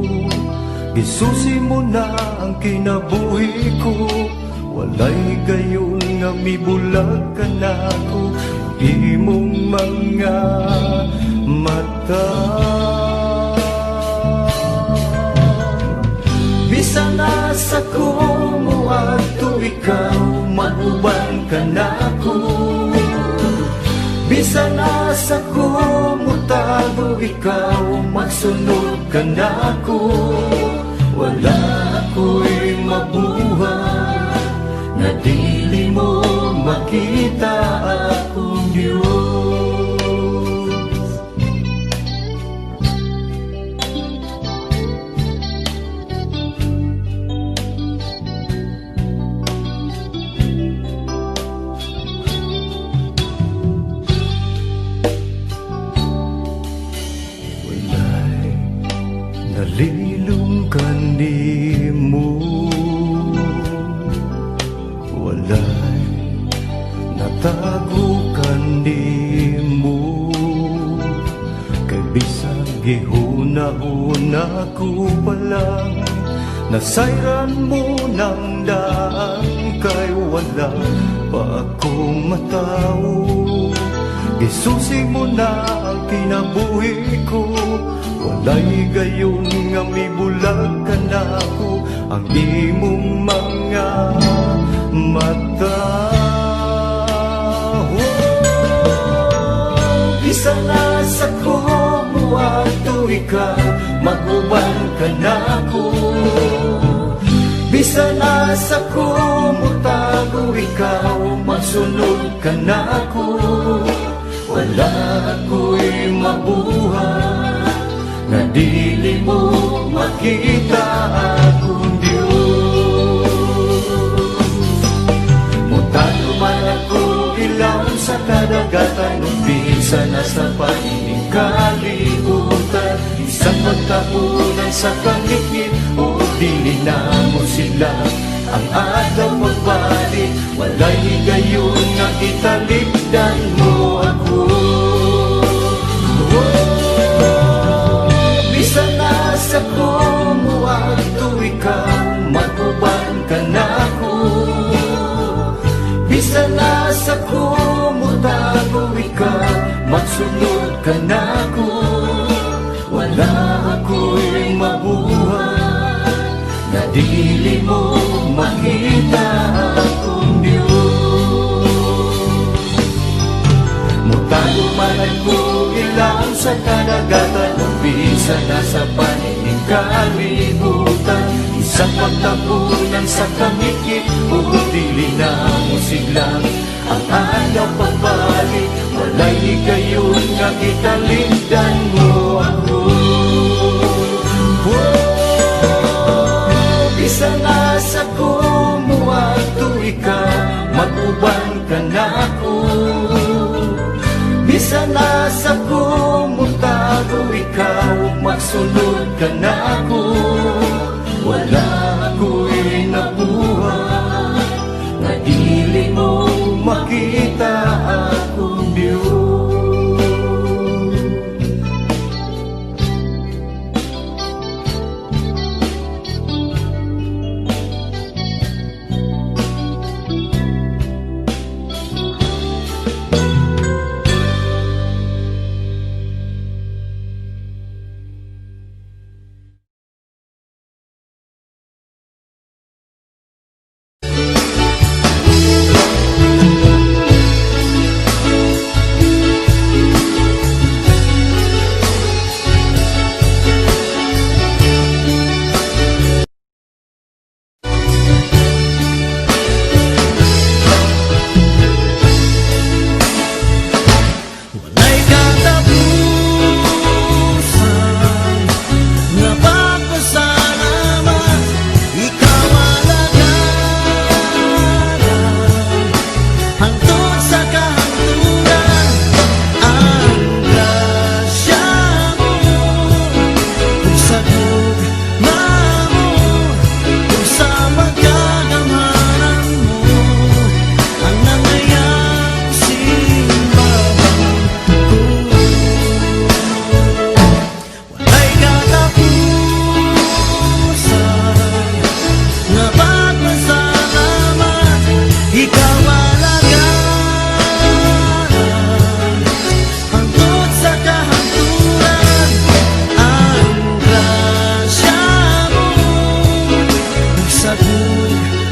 Speaker 2: Gisusi mo na ang kinabuhi ko, walay gayon nga mibulag ka na ko. Imong mga mata, bisan nasa ko mo ato ikaw, maguban ka na ko. Bisan nasa ko mo tago ikaw, magsunod ka na ko. Wala ako'y mabuhay na dili mo makita akong Diyos. Wala'y nalilungkan di mo, wala'y natago di mo. Kay bisag gihuna-una ko palang nasayran mo ng daan kay wala pa akong matao. Gisusi mo na ang kinabuhi ko, walay gayon nga mibulag ka na ko. Ang imong mga mata, bisan nasa ko mo ato ikaw, maguban ka na ko. Bisan nasa ko mo tago ikaw, magsunod ka na ko. Wala ako'y mabuhay na dili mo makita akong Diyos. Mutado man ako ilaw sa kadagatan, umpisa na sa panining kalibutan. Isang pagtapunan sa kangikit, o dili na mo sila ang adlaw magbalik. Walay gayon nga italikdan mo ako. Bisan nasa ko mo ato ikaw, maguban ka na ko. Bisan nasa ko mo tago ikaw, magsunod ka na ko. Wala ako'y mabuhay na dili mo makita akong Diyos. Mutago man ako ilang sa kadagatan, umpisa na sa panining kalibutan. Isang pagtapunan sa kamikit, o dili na mo siglang ang ayaw pagbalik. Walay gayon nga italikdan mo ako. Bisan nasa ko mo ato ikaw, maguban ka na ko. Bisan nasa ko mo tago ikaw, magsunod ka na ko. Wala ako'y nabuhay na dili mo makita akong Diyos.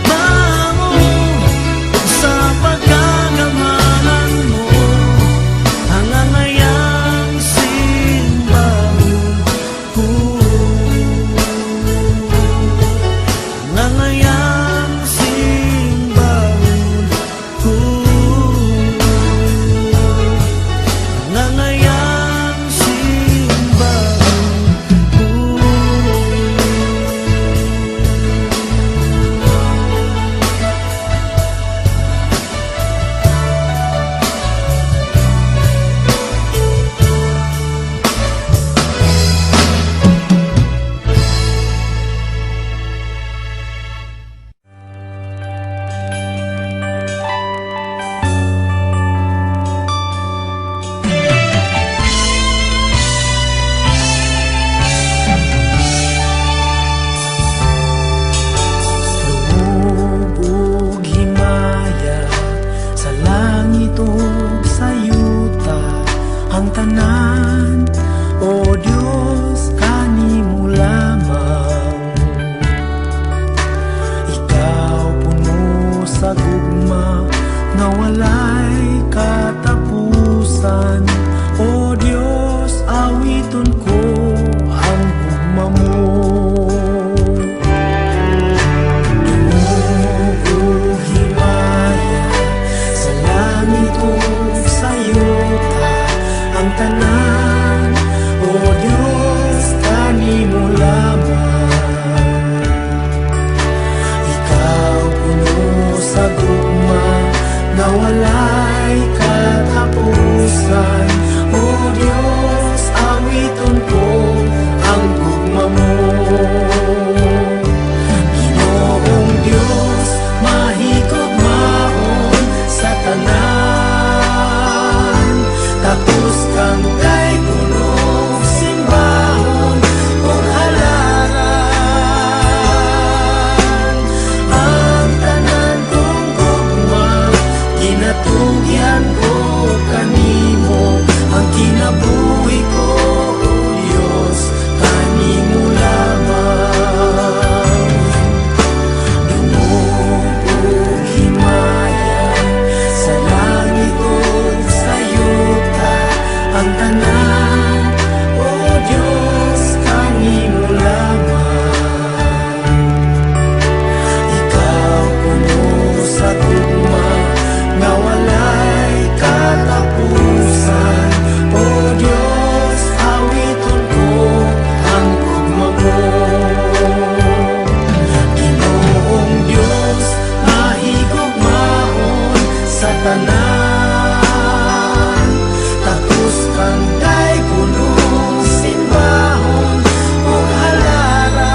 Speaker 7: bango sa pagkagamanan mo, hangangayang simbahon ko, hangangayang simbahon ko, hangangayang simbahon ko. Ug himaya sa langit ug sa yuta, ang tanan, o Dios, kanimo lamang. Ikaw puno sa gugma nga walay katapusan, o Dios, awiton ko ang gugma mo. Himaya sa langit ug sa yuta, ang tanan, o Dios, kanimo lamang. Ikaw puno sa gugma na walay katapusan, o Dios, awiton ko ang gugma mo. Ginoong Diyos, mahigugmaon sa tanan, tapos kang kay punong simbahon ug halaran. Ang tanan kong gugma, ginatugyan ko kanimo, ang kinabuhi ko, o Diyos, kanimo lamang. Dungog ug himaya sa langit ug sa yuta, ang tanan, o Diyos, kanimo lamang. Ikaw puno sa gugma nga walay katapusan, o Diyos, awiton ko ang gugma mo. Ginoong Diyos, mahigugmaon sa tanan, tapos kang kay punong simbahon ug halaran.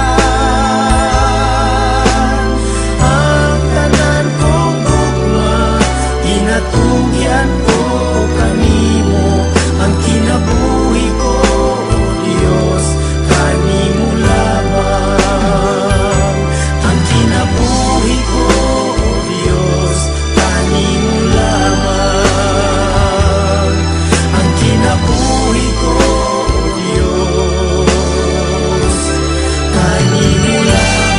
Speaker 7: Ang tanan kong gugma, ginatugyan ko kanimo, ang kinabuhi ko, o Diyos, kanimo lamang. Ang kinabuhi ko, o Diyos, kanimo lamang. Ang kinabuhi ko, o Diyos, kanimo lamang.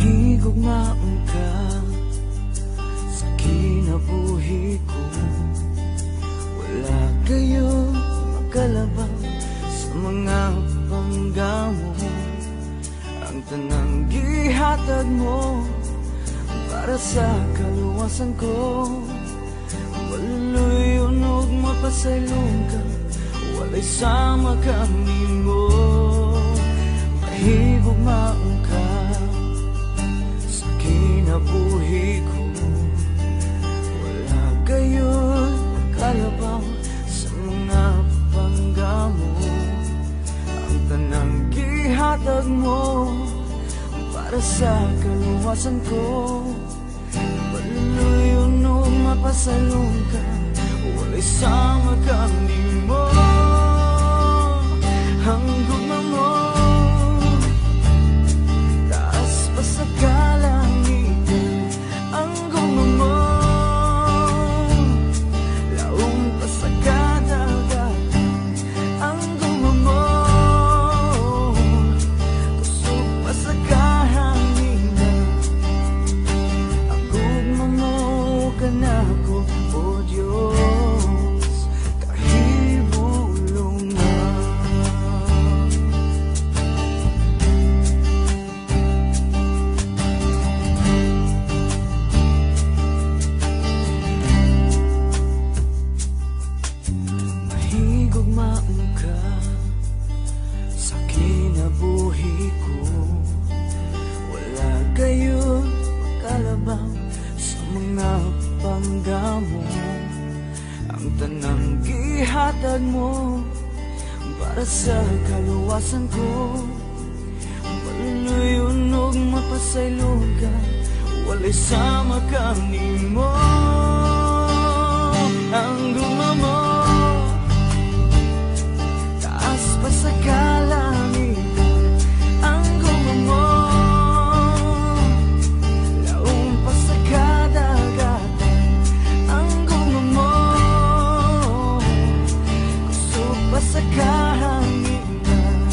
Speaker 7: Mahigugmaon ka sa kinabuhi ko, wala kayo makalabang sa mga panggamo. Ang tanang gihatag mo para sa kaluwasan ko, waluloy mapasaylong ka, walay sama kami mo. Mahigog maong ka sa kinabuhi ko. Wala gayon kalabaw sa mga papangga mo. Ang tanang gihatag mo para sa kaluwasan ko. Maluluyon o mapasalong ka, walay sama kami mo. Ang gugma mo, taas pa sa kalangitan. Ang gugma mo, laong pa sa kadagatan. Ang gugma mo, kusog pa sa kahanginan. Ang gugma mo, kanako, o Diyos, kahibulong na. Mahigog maong ka sa kinabuhi ko. Wala kayo makalabang sa mga pangga mo. Ang tanang gihatag mo para sa kaluwasan ko. Maluluyon og mapasaylong ka, walay sama kami mo. Ang gugma mo, taas pa sa kalangitan. Ang gugma mo, laong pa sa kadagatan. Ang gugma mo, kusog pa sa kahanginan.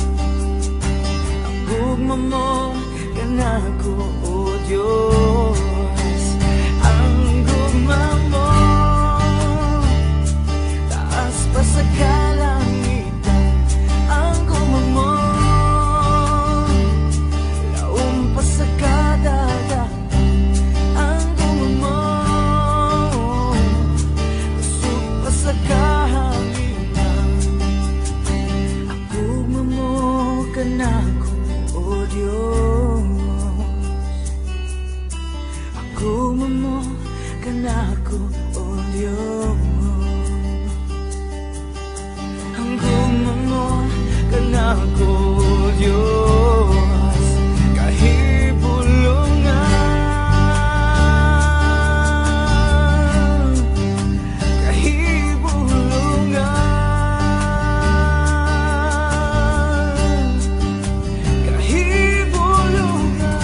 Speaker 7: Ang gugma mo, kanako, o Diyos. Ang gugma mo, taas pa sa kalangitan. Ang gugma mo, laong pa sa kadagatan. Ang gugma mo, kusog pa sa kahanginan. Ang gugma mo, kanako, o Diyos. Ang gugma mo, kanako, o Diyos. Ang gugma mo, kanako, o Diyos, kahibulungan. Kahibulungan. Kahibulungan.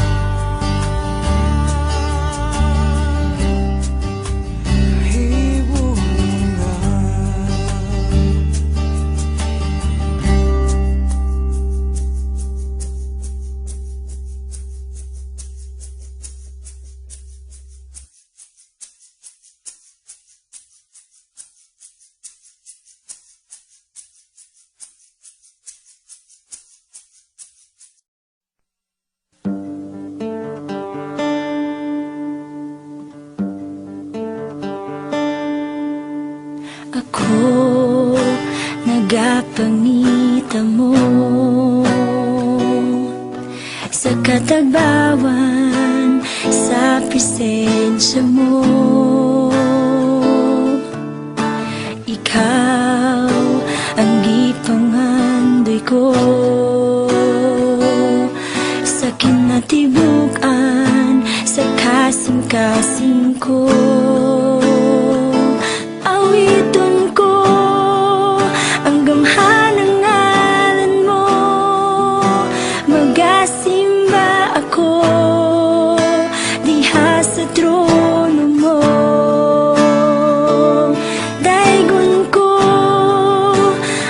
Speaker 1: Ako nagapangita mo sa katagbawan, sa presensya mo. Ikaw ang gipangandoy ko sa kinatibukan, sa kasing-kasing ko. Awiton ko ang gamhan ng ngalan mo. Magasimba ako diha sa trono mo. Daigon ko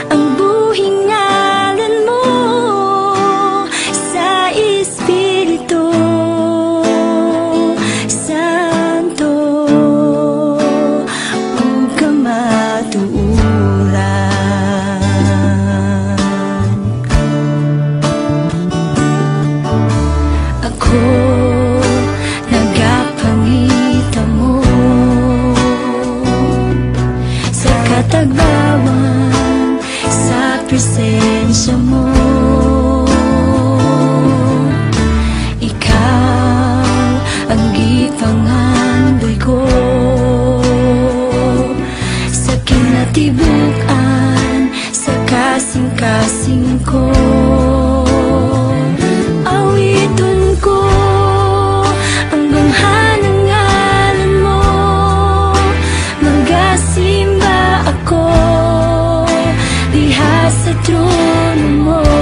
Speaker 1: ang buhing ngalan mo sa Espiritu Santo. Nagapangita mo sa katagbawan. presensya mo. Ikaw ang gipangandoy ko sa kinatibukan, sa kasing-kasing ko. Awiton ko ang banghan ng ngalan mo, magasimba ako diha sa trono mo.